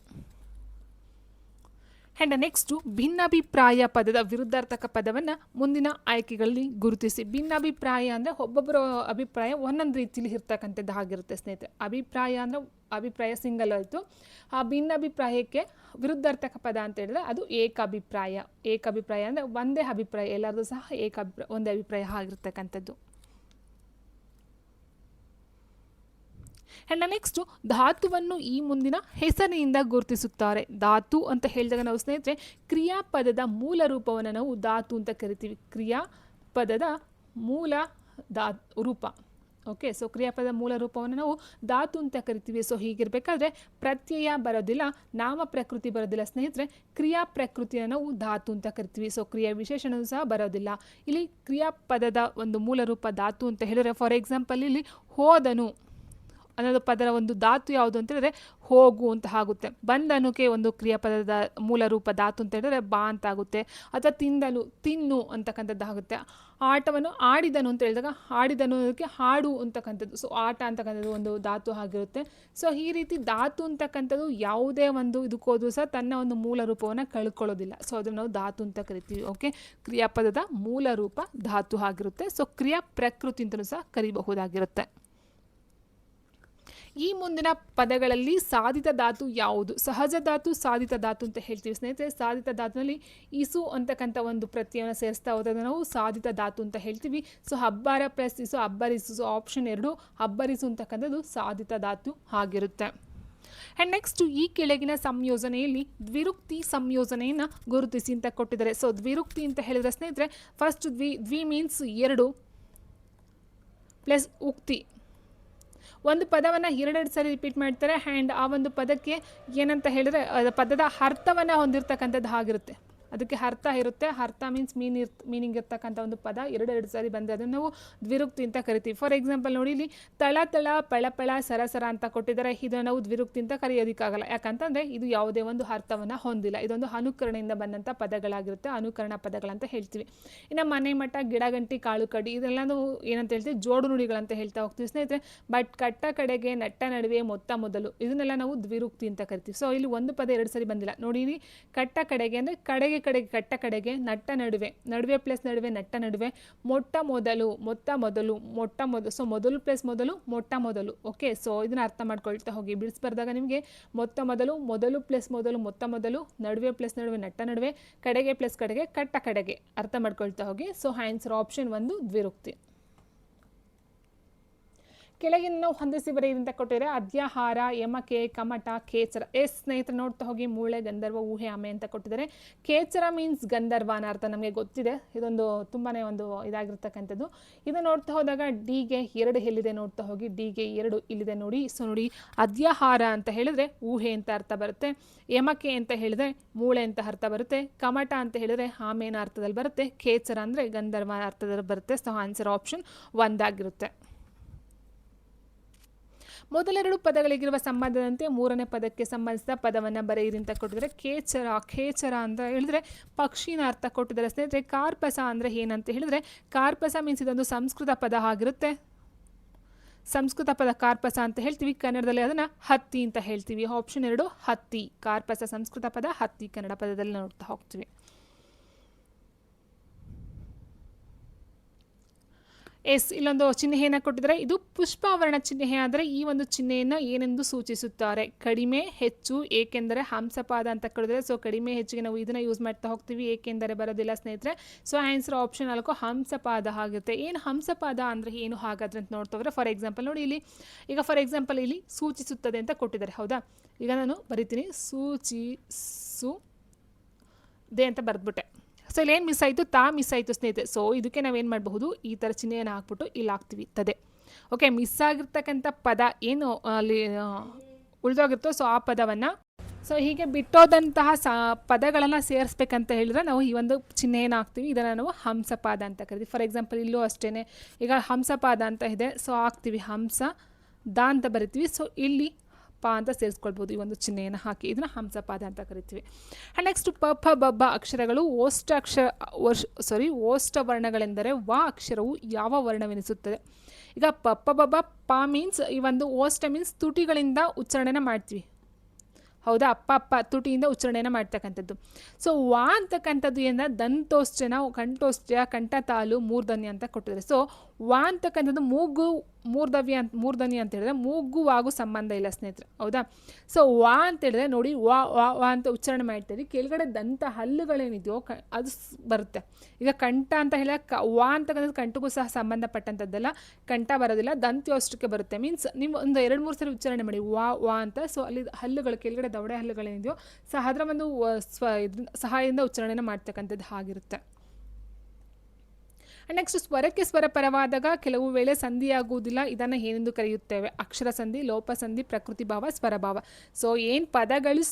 ಆ್ಯಂಡ್ ನೆಕ್ಸ್ಟು ಭಿನ್ನಾಭಿಪ್ರಾಯ ಪದದ ವಿರುದ್ಧಾರ್ಥಕ ಪದವನ್ನು ಮುಂದಿನ ಆಯ್ಕೆಗಳಲ್ಲಿ ಗುರುತಿಸಿ. ಭಿನ್ನಾಭಿಪ್ರಾಯ ಅಂದರೆ ಒಬ್ಬೊಬ್ಬರ ಅಭಿಪ್ರಾಯ ಒಂದೊಂದು ರೀತಿಯಲ್ಲಿ ಇರ್ತಕ್ಕಂಥದ್ದು ಆಗಿರುತ್ತೆ ಸ್ನೇಹಿತರೆ. ಅಭಿಪ್ರಾಯ ಅಂದರೆ ಅಭಿಪ್ರಾಯ ಸಿಂಗಲ್ ಆಯಿತು. ಆ ಭಿನ್ನಾಭಿಪ್ರಾಯಕ್ಕೆ ವಿರುದ್ಧಾರ್ಥಕ ಪದ ಅಂತ ಹೇಳಿದ್ರೆ ಅದು ಏಕಾಭಿಪ್ರಾಯ. ಏಕಾಭಿಪ್ರಾಯ ಅಂದರೆ ಒಂದೇ ಅಭಿಪ್ರಾಯ, ಎಲ್ಲರದು ಸಹ ಒಂದೇ ಅಭಿಪ್ರಾಯ ಆಗಿರ್ತಕ್ಕಂಥದ್ದು. ಆ್ಯಂಡ್ ನೆಕ್ಸ್ಟು ಧಾತುವನ್ನು ಈ ಮುಂದಿನ ಹೆಸರಿನಿಂದ ಗುರುತಿಸುತ್ತಾರೆ. ಧಾತು ಅಂತ ಹೇಳಿದಾಗ ನಾವು ಸ್ನೇಹಿತರೆ ಕ್ರಿಯಾಪದದ ಮೂಲ ರೂಪವನ್ನು ನಾವು ಧಾತು ಅಂತ ಕರಿತೀವಿ. ಕ್ರಿಯಾಪದದ ಮೂಲ ರೂಪ. ಓಕೆ, ಸೊ ಕ್ರಿಯಾಪದದ ಮೂಲ ರೂಪವನ್ನು ನಾವು ಧಾತು ಅಂತ ಕರಿತೀವಿ. ಸೊ ಹೀಗಿರಬೇಕಾದ್ರೆ ಪ್ರತ್ಯಯ ಬರೋದಿಲ್ಲ, ನಾಮ ಪ್ರಕೃತಿ ಬರೋದಿಲ್ಲ ಸ್ನೇಹಿತರೆ. ಕ್ರಿಯಾ ಪ್ರಕೃತಿಯನ್ನು ನಾವು ಧಾತು ಅಂತ ಕರಿತೀವಿ. ಸೊ ಕ್ರಿಯಾ ವಿಶೇಷಣವೂ ಸಹ ಬರೋದಿಲ್ಲ. ಇಲ್ಲಿ ಕ್ರಿಯಾಪದದ ಒಂದು ಮೂಲ ರೂಪ ಧಾತು ಅಂತ ಹೇಳಿದ್ರೆ, ಫಾರ್ ಎಕ್ಸಾಂಪಲ್ ಇಲ್ಲಿ ಹೋದನು ಅನ್ನೋದು ಪದರ ಒಂದು ಧಾತು ಯಾವುದು ಅಂತ ಹೇಳಿದ್ರೆ ಹೋಗು ಅಂತ ಆಗುತ್ತೆ. ಬಂದನುಕ್ಕೆ ಒಂದು ಕ್ರಿಯಾಪದದ ಮೂಲ ರೂಪ ಧಾತು ಅಂತ ಹೇಳಿದ್ರೆ ಬಾ ಅಂತ ಆಗುತ್ತೆ. ಅಥವಾ ತಿಂದನು, ತಿನ್ನು ಅಂತಕ್ಕಂಥದ್ದು ಆಗುತ್ತೆ. ಆಟವನ್ನು ಆಡಿದನು ಅಂತ ಹೇಳಿದಾಗ ಆಡಿದನು ಅದಕ್ಕೆ ಹಾಡು ಅಂತಕ್ಕಂಥದ್ದು. ಸೊ ಆಟ ಅಂತಕ್ಕಂಥದ್ದು ಒಂದು ಧಾತು ಆಗಿರುತ್ತೆ. ಸೊ ಈ ರೀತಿ ಧಾತು ಅಂತಕ್ಕಂಥದ್ದು ಯಾವುದೇ ಒಂದು ಇದಕ್ಕೋದ್ರೂ ಸಹ ತನ್ನ ಒಂದು ಮೂಲ ರೂಪವನ್ನು ಕಳ್ಕೊಳ್ಳೋದಿಲ್ಲ. ಸೊ ಅದನ್ನು ನಾವು ಧಾತು ಅಂತ ಕರಿತೀವಿ. ಓಕೆ, ಕ್ರಿಯಾಪದದ ಮೂಲ ರೂಪ ಧಾತು ಆಗಿರುತ್ತೆ. ಸೊ ಕ್ರಿಯಾ ಪ್ರಕೃತಿ ಅಂತಲೂ ಸಹ ಕರಿಬಹುದಾಗಿರುತ್ತೆ. ಈ ಮುಂದಿನ ಪದಗಳಲ್ಲಿ ಸಾಧಿತ ಧಾತು ಯಾವುದು? ಸಹಜ ಧಾತು, ಸಾಧಿತ ಧಾತು ಅಂತ ಹೇಳ್ತೀವಿ ಸ್ನೇಹಿತರೆ. ಸಾಧಿತ ಧಾತುನಲ್ಲಿ ಇಸು ಅಂತಕ್ಕಂಥ ಒಂದು ಪ್ರತ್ಯಯವನ್ನು ಸೇರಿಸ್ತಾ ಹೋದಾಗ ನಾವು ಸಾಧಿತ ಧಾತು ಅಂತ ಹೇಳ್ತೀವಿ. ಸೊ ಹಬ್ಬಾರ ಪ್ಲಸ್ ಇಸು ಹಬ್ಬರಿಸು. ಸೊ ಆಪ್ಷನ್ 2 ಹಬ್ಬರಿಸು ಅಂತಕ್ಕಂಥದ್ದು ಸಾಧಿತ ಧಾತು ಆಗಿರುತ್ತೆ. ಆ್ಯಂಡ್ ನೆಕ್ಸ್ಟ್ ಈ ಕೆಳಗಿನ ಸಂಯೋಜನೆಯಲ್ಲಿ ದ್ವಿರುಕ್ತಿ ಸಂಯೋಜನೆಯನ್ನು ಗುರುತಿಸಿ ಅಂತ ಕೊಟ್ಟಿದ್ದಾರೆ. ಸೊ ದ್ವಿರುಕ್ತಿ ಅಂತ ಹೇಳಿದ್ರೆ ಸ್ನೇಹಿತರೆ ಫಸ್ಟ್ ದ್ವಿ ಮೀನ್ಸ್ 2 ಪ್ಲಸ್ ಉಕ್ತಿ. ಒಂದು ಪದವನ್ನು 2 ಸರಿ ರಿಪೀಟ್ ಮಾಡ್ತಾರೆ. ಆ್ಯಂಡ್ ಆ ಒಂದು ಪದಕ್ಕೆ ಏನಂತ ಹೇಳಿದ್ರೆ ಪದದ ಅರ್ಥವನ್ನು ಹೊಂದಿರತಕ್ಕಂಥದ್ದು ಆಗಿರುತ್ತೆ. ಅದಕ್ಕೆ ಅರ್ಥ ಇರುತ್ತೆ. ಅರ್ಥ ಮೀನ್ಸ್ ಮೀನಿಂಗ್ ಇರ್ತಕ್ಕಂಥ ಒಂದು ಪದ ಎರಡು ಸಾರಿ ಬಂದರೆ ಅದನ್ನು ನಾವು ದ್ವಿರುಕ್ತಿ ಅಂತ ಕರಿತೀವಿ. ಫಾರ್ ಎಕ್ಸಾಂಪಲ್ ನೋಡಿ, ಇಲ್ಲಿ ತಳ ತಳ ಪಳ ಸರಸರ ಅಂತ ಕೊಟ್ಟಿದ್ದಾರೆ. ಇದನ್ನು ನಾವು ದ್ವಿರುಕ್ತಿ ಅಂತ ಕರೆಯೋದಕ್ಕಾಗಲ್ಲ. ಯಾಕಂತಂದರೆ ಇದು ಯಾವುದೇ ಒಂದು ಅರ್ಥವನ್ನು ಹೊಂದಿಲ್ಲ. ಇದೊಂದು ಅನುಕರಣೆಯಿಂದ ಬಂದಂಥ ಪದಗಳಾಗಿರುತ್ತೆ, ಅನುಕರಣ ಪದಗಳಂತ ಹೇಳ್ತೀವಿ. ಇನ್ನು ಮನೆ ಮಠ, ಗಿಡಗಂಟಿ, ಕಾಳು ಕಡಿ ಇದೆಲ್ಲ ನಾವು ಏನಂತ ಹೇಳ್ತೀವಿ, ಜೋಡು ನುಡಿಗಳಂತ ಹೇಳ್ತಾ ಹೋಗ್ತೀವಿ ಸ್ನೇಹಿತರೆ. ಬಟ್ ಕಟ್ಟ ಕಡೆಗೆ, ನಟ್ಟ ನಡುವೆ, ಮೊತ್ತ ಮೊದಲು ಇದನ್ನೆಲ್ಲ ನಾವು ದ್ವಿರುಕ್ತಿ ಅಂತ ಕರಿತೀವಿ. ಸೊ ಇಲ್ಲಿ ಒಂದು ಪದ ಎರಡು ಸರಿ ಬಂದಿಲ್ಲ ನೋಡಿ. ಕಟ್ಟ ಕಡೆಗೆ ಅಂದರೆ ಕಡೆಗೆ ಕಟ್ಟ ಕಡೆಗೆ, ನಟ್ಟ ನಡುವೆ, ನಡುವೆ ಪ್ಲಸ್ ನಡುವೆ, ನಟ್ಟ ನಡುವೆ, ಮೊಟ್ಟ ಮೊದಲು, ಮೊಟ್ಟ ಮೊದಲು. ಸೊ ಮೊದಲು ಪ್ಲಸ್ ಮೊದಲು, ಮೊಟ್ಟ ಮೊದಲು. ಓಕೆ, ಸೊ ಇದನ್ನ ಅರ್ಥ ಮಾಡ್ಕೊಳ್ತಾ ಹೋಗಿ. ಬಿಡಿಸ್ಬಾರ್ದಾಗ ನಿಮಗೆ ಮೊತ್ತ ಮೊದಲು, ಮೊದಲು ಪ್ಲಸ್ ಮೊದಲು, ಮೊತ್ತ ಮೊದಲು, ನಡುವೆ ಪ್ಲಸ್ ನಡುವೆ, ನಟ್ಟ ನಡುವೆ, ಕಡೆಗೆ ಪ್ಲಸ್ ಕಡೆಗೆ, ಕಟ್ಟ ಕಡೆಗೆ ಅರ್ಥ ಮಾಡ್ಕೊಳ್ತಾ ಹೋಗಿ. So answer option 1 ದ್ವಿರುಕ್ತಿ. ಕೆಳಗಿನ ನಾವು ಹೊಂದಿಸಿ ಬರೆಯುವಂತ ಕೊಟ್ಟಿದ್ದಾರೆ. ಅದ್ಯಾಹಾರ, ಯಮಕೆ, ಕಮಟ, ಖೇಚರ. ಸ್ನೇಹಿತರೆ ನೋಡ್ತಾ ಹೋಗಿ. ಮೂಳೆ, ಗಂಧರ್ವ, ಊಹೆ, ಆಮೆ ಅಂತ ಕೊಟ್ಟಿದ್ದಾರೆ. ಖೇಚರ ಮೀನ್ಸ್ ಗಂಧರ್ವ ಅನ್ನೋ ಅರ್ಥ ನಮಗೆ ಗೊತ್ತಿದೆ. ಇದೊಂದು ತುಂಬಾ ಒಂದು ಇದಾಗಿರ್ತಕ್ಕಂಥದ್ದು. ಇದು ನೋಡ್ತಾ ಹೋದಾಗ ಡಿಗೆ 2 ಎಲ್ಲಿದೆ ನೋಡ್ತಾ ಹೋಗಿ. ಡಿಗೆ 2 ಇಲ್ಲಿದೆ ನೋಡಿ. ಸೊ ನೋಡಿ, ಅದ್ಯಾಹಾರ ಅಂತ ಹೇಳಿದ್ರೆ ಊಹೆ ಅಂತ ಅರ್ಥ ಬರುತ್ತೆ. ಯಮಕೆ ಅಂತ ಹೇಳಿದ್ರೆ ಮೂಳೆ ಅಂತ ಅರ್ಥ ಬರುತ್ತೆ. ಕಮಟ ಅಂತ ಹೇಳಿದ್ರೆ ಆಮೆನ ಅರ್ಥದಲ್ಲಿ ಬರುತ್ತೆ. ಖೇಚರ ಅಂದರೆ ಗಂಧರ್ವ ಅರ್ಥದಲ್ಲಿ ಬರುತ್ತೆ. ಸೊ ಆನ್ಸರ್ ಆಪ್ಷನ್ 1 ಆಗಿರುತ್ತೆ. ಮೊದಲೆರಡು ಪದಗಳಿಗಿರುವ ಸಂಬಂಧದಂತೆ ಮೂರನೇ ಪದಕ್ಕೆ ಸಂಬಂಧಿಸಿದ ಪದವನ್ನು ಬರೆಯಿರಿ ಅಂತ ಕೊಟ್ಟಿದ್ದಾರೆ. ಖೇಚರ ಅಂತ ಹೇಳಿದ್ರೆ ಪಕ್ಷಿನ ಅರ್ಥ ಕೊಟ್ಟಿದ್ದಾರೆ ಸ್ನೇಹಿತರೆ. ಕಾರ್ಪಸ ಅಂದರೆ ಏನಂತ ಹೇಳಿದ್ರೆ, ಕಾರ್ಪಸ ಮೀನ್ಸ್ ಇದೊಂದು ಸಂಸ್ಕೃತ ಪದ ಆಗಿರುತ್ತೆ. ಸಂಸ್ಕೃತ ಪದ ಕಾರ್ಪಸ ಅಂತ ಹೇಳ್ತೀವಿ. ಕನ್ನಡದಲ್ಲಿ ಅದನ್ನು ಹತ್ತಿ ಅಂತ ಹೇಳ್ತೀವಿ. ಆಪ್ಷನ್ 2 ಹತ್ತಿ. ಕಾರ್ಪಸ ಸಂಸ್ಕೃತ ಪದ, ಹತ್ತಿ ಕನ್ನಡ ಪದದಲ್ಲಿ ನೋಡ್ತಾ ಹೋಗ್ತೀವಿ. ಇಲ್ಲೊಂದು ಚಿಹ್ನೆಯನ್ನು ಕೊಟ್ಟಿದ್ದಾರೆ. ಇದು ಪುಷ್ಪಾವರಣ ಚಿಹ್ನೆ ಆದರೆ ಈ ಒಂದು ಚಿಹ್ನೆಯನ್ನು ಏನೆಂದು ಸೂಚಿಸುತ್ತಾರೆ? ಕಡಿಮೆ, ಹೆಚ್ಚು, ಏಕೆಂದರೆ, ಹಂಸಪಾದ ಅಂತ ಕೊಟ್ಟಿದ್ದಾರೆ. ಸೊ ಕಡಿಮೆ ಹೆಚ್ಚಿಗೆ ನಾವು ಇದನ್ನು ಯೂಸ್ ಮಾಡ್ತಾ ಹೋಗ್ತೀವಿ, ಏಕೆಂದರೆ ಬರೋದಿಲ್ಲ ಸ್ನೇಹಿತರೆ. ಸೊ ಆನ್ಸರ್ ಆಪ್ಷನ್ 4 ಹಂಸಪಾದ ಆಗುತ್ತೆ. ಏನು ಹಂಸಪಾದ ಅಂದರೆ ಏನು ಹಾಗಾದ್ರೆ ಅಂತ ನೋಡ್ತವ್ರೆ. ಫಾರ್ ಎಕ್ಸಾಂಪಲ್ ನೋಡಿ, ಈಗ ಫಾರ್ ಎಕ್ಸಾಂಪಲ್ ಇಲ್ಲಿ ಸೂಚಿಸುತ್ತದೆ ಅಂತ ಕೊಟ್ಟಿದ್ದಾರೆ. ಹೌದಾ, ಈಗ ನಾನು ಬರಿತೀನಿ ಸೂಚಿಸುದೆ ಅಂತ ಬರೆದ್ಬಿಟ್ಟೆ. ಸೊ ಇಲ್ಲಿ ಏನು ಮಿಸ್ ಆಯಿತು? ಮಿಸ್ ಆಯಿತು ಸ್ನೇಹಿತರೆ. ಸೊ ಇದಕ್ಕೆ ನಾವೇನು ಮಾಡಬಹುದು, ಈ ಥರ ಚಿಹ್ನೆಯನ್ನು ಹಾಕ್ಬಿಟ್ಟು ಇಲ್ಲಿ ಹಾಕ್ತೀವಿ ತದೆ. ಓಕೆ, ಮಿಸ್ ಆಗಿರ್ತಕ್ಕಂಥ ಪದ ಏನು ಅಲ್ಲಿ ಉಳಿದೋಗಿರ್ತೋ ಸೊ ಆ ಪದವನ್ನು, ಸೊ ಹೀಗೆ ಬಿಟ್ಟೋದಂತಹ ಪದಗಳನ್ನು ಸೇರಿಸ್ಬೇಕಂತ ಹೇಳಿದ್ರೆ ನಾವು ಈ ಒಂದು ಚಿಹ್ನೆಯನ್ನು ಹಾಕ್ತೀವಿ. ಇದನ್ನು ನಾವು ಹಂಸಪಾದ ಅಂತ ಕರಿತೀವಿ. ಫಾರ್ ಎಕ್ಸಾಂಪಲ್ ಇಲ್ಲೂ ಅಷ್ಟೇ. ಈಗ ಹಂಸಪಾದ ಅಂತ ಇದೆ. ಸೊ ಹಾಕ್ತೀವಿ ಹಂಸ, ಅಂತ ಬರಿತೀವಿ. ಸೊ ಇಲ್ಲಿ ಅಂತ ಸೇರಿಸ್ಕೊಳ್ಬೋದು ಈ ಒಂದು ಚಿಹ್ನೆಯನ್ನು ಹಾಕಿ. ಇದನ್ನು ಹಂಸಪಾದ ಅಂತ ಕರಿತೀವಿ. ಆ್ಯಂಡ್ ನೆಕ್ಸ್ಟ್ ಬಬ್ಬ ಅಕ್ಷರಗಳು ಓಷ್ಟ ವರ್ಣಗಳೆಂದರೆ ವ ಅಕ್ಷರವು ಯಾವ ವರ್ಣವೆನಿಸುತ್ತದೆ? ಈಗ ಬಬ್ಬ ಮೀನ್ಸ್ ಈ ಒಂದು ಓಷ್ಟ ಮೀನ್ಸ್ ತುಟಿಗಳಿಂದ ಉಚ್ಚಾರಣೆನ ಮಾಡ್ತೀವಿ. ಹೌದಾ, ಅಪ್ಪ ತುಟಿಯಿಂದ ಉಚ್ಚಾರಣೆಯನ್ನು ಮಾಡ್ತಕ್ಕಂಥದ್ದು. ಸೊ ವಾ ಅಂತಕ್ಕಂಥದ್ದು ಏನ ದಂತೋಶ್ಚನ, ಕಂಠೋಶ್ಚ, ಕಂಠತಾಲು, ಮೂರ್ಧನ್ಯ ಅಂತ ಕೊಟ್ಟಿದ್ದಾರೆ. ಸೊ ವಾ ಅಂತಕ್ಕಂಥದ್ದು ಮೂರ್ಧನ್ಯ ಅಂತ ಹೇಳಿದ್ರೆ ಮೂಗುವಾಗೂ ಸಂಬಂಧ ಇಲ್ಲ ಸ್ನೇಹಿತರೆ. ಹೌದಾ, ಸೊ ವಾ ಅಂತ ಹೇಳಿದ್ರೆ ನೋಡಿ, ವಾ ಅಂತ ಉಚ್ಚಾರಣೆ ಮಾಡ್ತೀವಿ. ಕೆಳಗಡೆ ದಂತ ಹಲ್ಲುಗಳೇನಿದೆಯೋ ಅದು ಬರುತ್ತೆ. ಈಗ ಕಂಠ ಅಂತ ಹೇಳಿದ್ರೆ ವಾ ಅಂತಕ್ಕಂಥದ್ದು ಕಂಠಕ್ಕೂ ಸಹ ಸಂಬಂಧಪಟ್ಟಂಥದ್ದೆಲ್ಲ, ಕಂಠ ಬರೋದಿಲ್ಲ, ದಂತ್ಯೋಷ್ಟಕ್ಕೆ ಬರುತ್ತೆ. ಮೀನ್ಸ್ ನೀವು ಒಂದು 2-3 ಸರಿ ಉಚ್ಚಾರಣೆ ಮಾಡಿ ವಾ ಅಂತ. ಸೊ ಅಲ್ಲಿ ಹಲ್ಲುಗಳು ಕೆಳಗಡೆ ದವಡೆ ಹಲ್ಲುಗಳೇನಿದೆಯೋ ಸೊ ಅದರ ಒಂದು ಸಹಾಯದಿಂದ ಉಚ್ಚಾರಣೆನ ಮಾಡ್ತಕ್ಕಂಥದ್ದು ಆಗಿರುತ್ತೆ. ನೆಕ್ಸ್ಟ್ ಸ್ವರಕ್ಕೆ ಸ್ವರ ಪರವಾದಾಗ ಕೆಲವು ವೇಳೆ ಸಂಧಿಯಾಗುವುದಿಲ್ಲ. ಇದನ್ನು ಏನೆಂದು ಕರೆಯುತ್ತೇವೆ? ಅಕ್ಷರ ಸಂಧಿ, ಲೋಪ ಸಂಧಿ, ಪ್ರಕೃತಿ ಭಾವ, ಸ್ವರಭಾವ. ಸೊ ಏನು ಪದಗಳು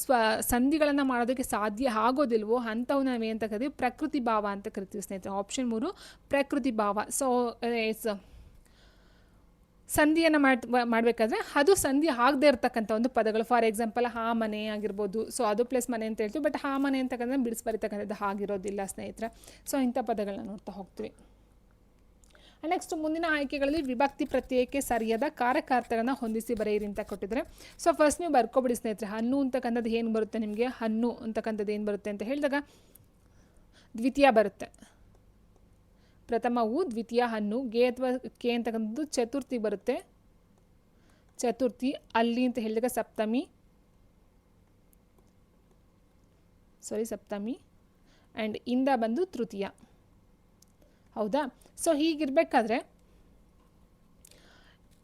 ಸಂಧಿಗಳನ್ನು ಮಾಡೋದಕ್ಕೆ ಸಾಧ್ಯ ಆಗೋದಿಲ್ವೋ ಅಂಥವು ನಾವು ಏನಂತ ಕರಿತೀವಿ? ಪ್ರಕೃತಿ ಭಾವ ಅಂತ ಕರಿತೀವಿ ಸ್ನೇಹಿತರೆ. ಆಪ್ಷನ್ 3 ಪ್ರಕೃತಿ ಭಾವ. ಸೊ ಸಂಧಿಯನ್ನು ಮಾಡಬೇಕಾದ್ರೆ ಅದು ಸಂಧಿ ಆಗದೆ ಇರ್ತಕ್ಕಂಥ ಒಂದು ಪದಗಳು. ಫಾರ್ ಎಕ್ಸಾಂಪಲ್ ಮನೆ ಆಗಿರ್ಬೋದು. ಸೊ ಅದು ಪ್ಲಸ್ ಮನೆ ಅಂತ ಹೇಳ್ತೀವಿ. ಬಟ್ ಮನೆ ಅಂತಕ್ಕಂಥ ಬಿಡಿಸ್ಬರಿತಕ್ಕಂಥದ್ದು ಆಗಿರೋದಿಲ್ಲ ಸ್ನೇಹಿತರೆ. ಸೊ ಇಂಥ ಪದಗಳನ್ನ ನೋಡ್ತಾ ಹೋಗ್ತೀವಿ. ನೆಕ್ಸ್ಟ್ ಮುಂದಿನ ಆಯ್ಕೆಗಳಲ್ಲಿ ವಿಭಕ್ತಿ ಪ್ರತ್ಯಯಕ್ಕೆ ಸರಿಯಾದ ಕಾರಕಾರ್ಥಗಳನ್ನು ಹೊಂದಿಸಿ ಬರೆಯಿರಿ ಅಂತ ಕೊಟ್ಟಿದ್ದಾರೆ. ಸೊ ಫಸ್ಟ್ ನೀವು ಬರ್ಕೊಬಿಡಿ ಸ್ನೇಹಿತರೆ. ಹಣ್ಣು ಅಂತಕ್ಕಂಥದ್ದು ಏನು ಬರುತ್ತೆ ನಿಮಗೆ? ಹಣ್ಣು ಅಂತಕ್ಕಂಥದ್ದು ಏನು ಬರುತ್ತೆ ಅಂತ ಹೇಳಿದಾಗ ದ್ವಿತೀಯ ಬರುತ್ತೆ. ಪ್ರಥಮವು ದ್ವಿತೀಯ ಹಣ್ಣು. ಅಥವಾ ಕೆ ಅಂತಕ್ಕಂಥದ್ದು ಚತುರ್ಥಿ ಬರುತ್ತೆ. ಚತುರ್ಥಿ. ಅಲ್ಲಿ ಅಂತ ಹೇಳಿದಾಗ ಸಪ್ತಮಿ. ಆ್ಯಂಡ್ ಇಂದ ಬಂದು ತೃತೀಯ. ಹೌದಾ, ಸೊ ಹೀಗಿರಬೇಕಾದ್ರೆ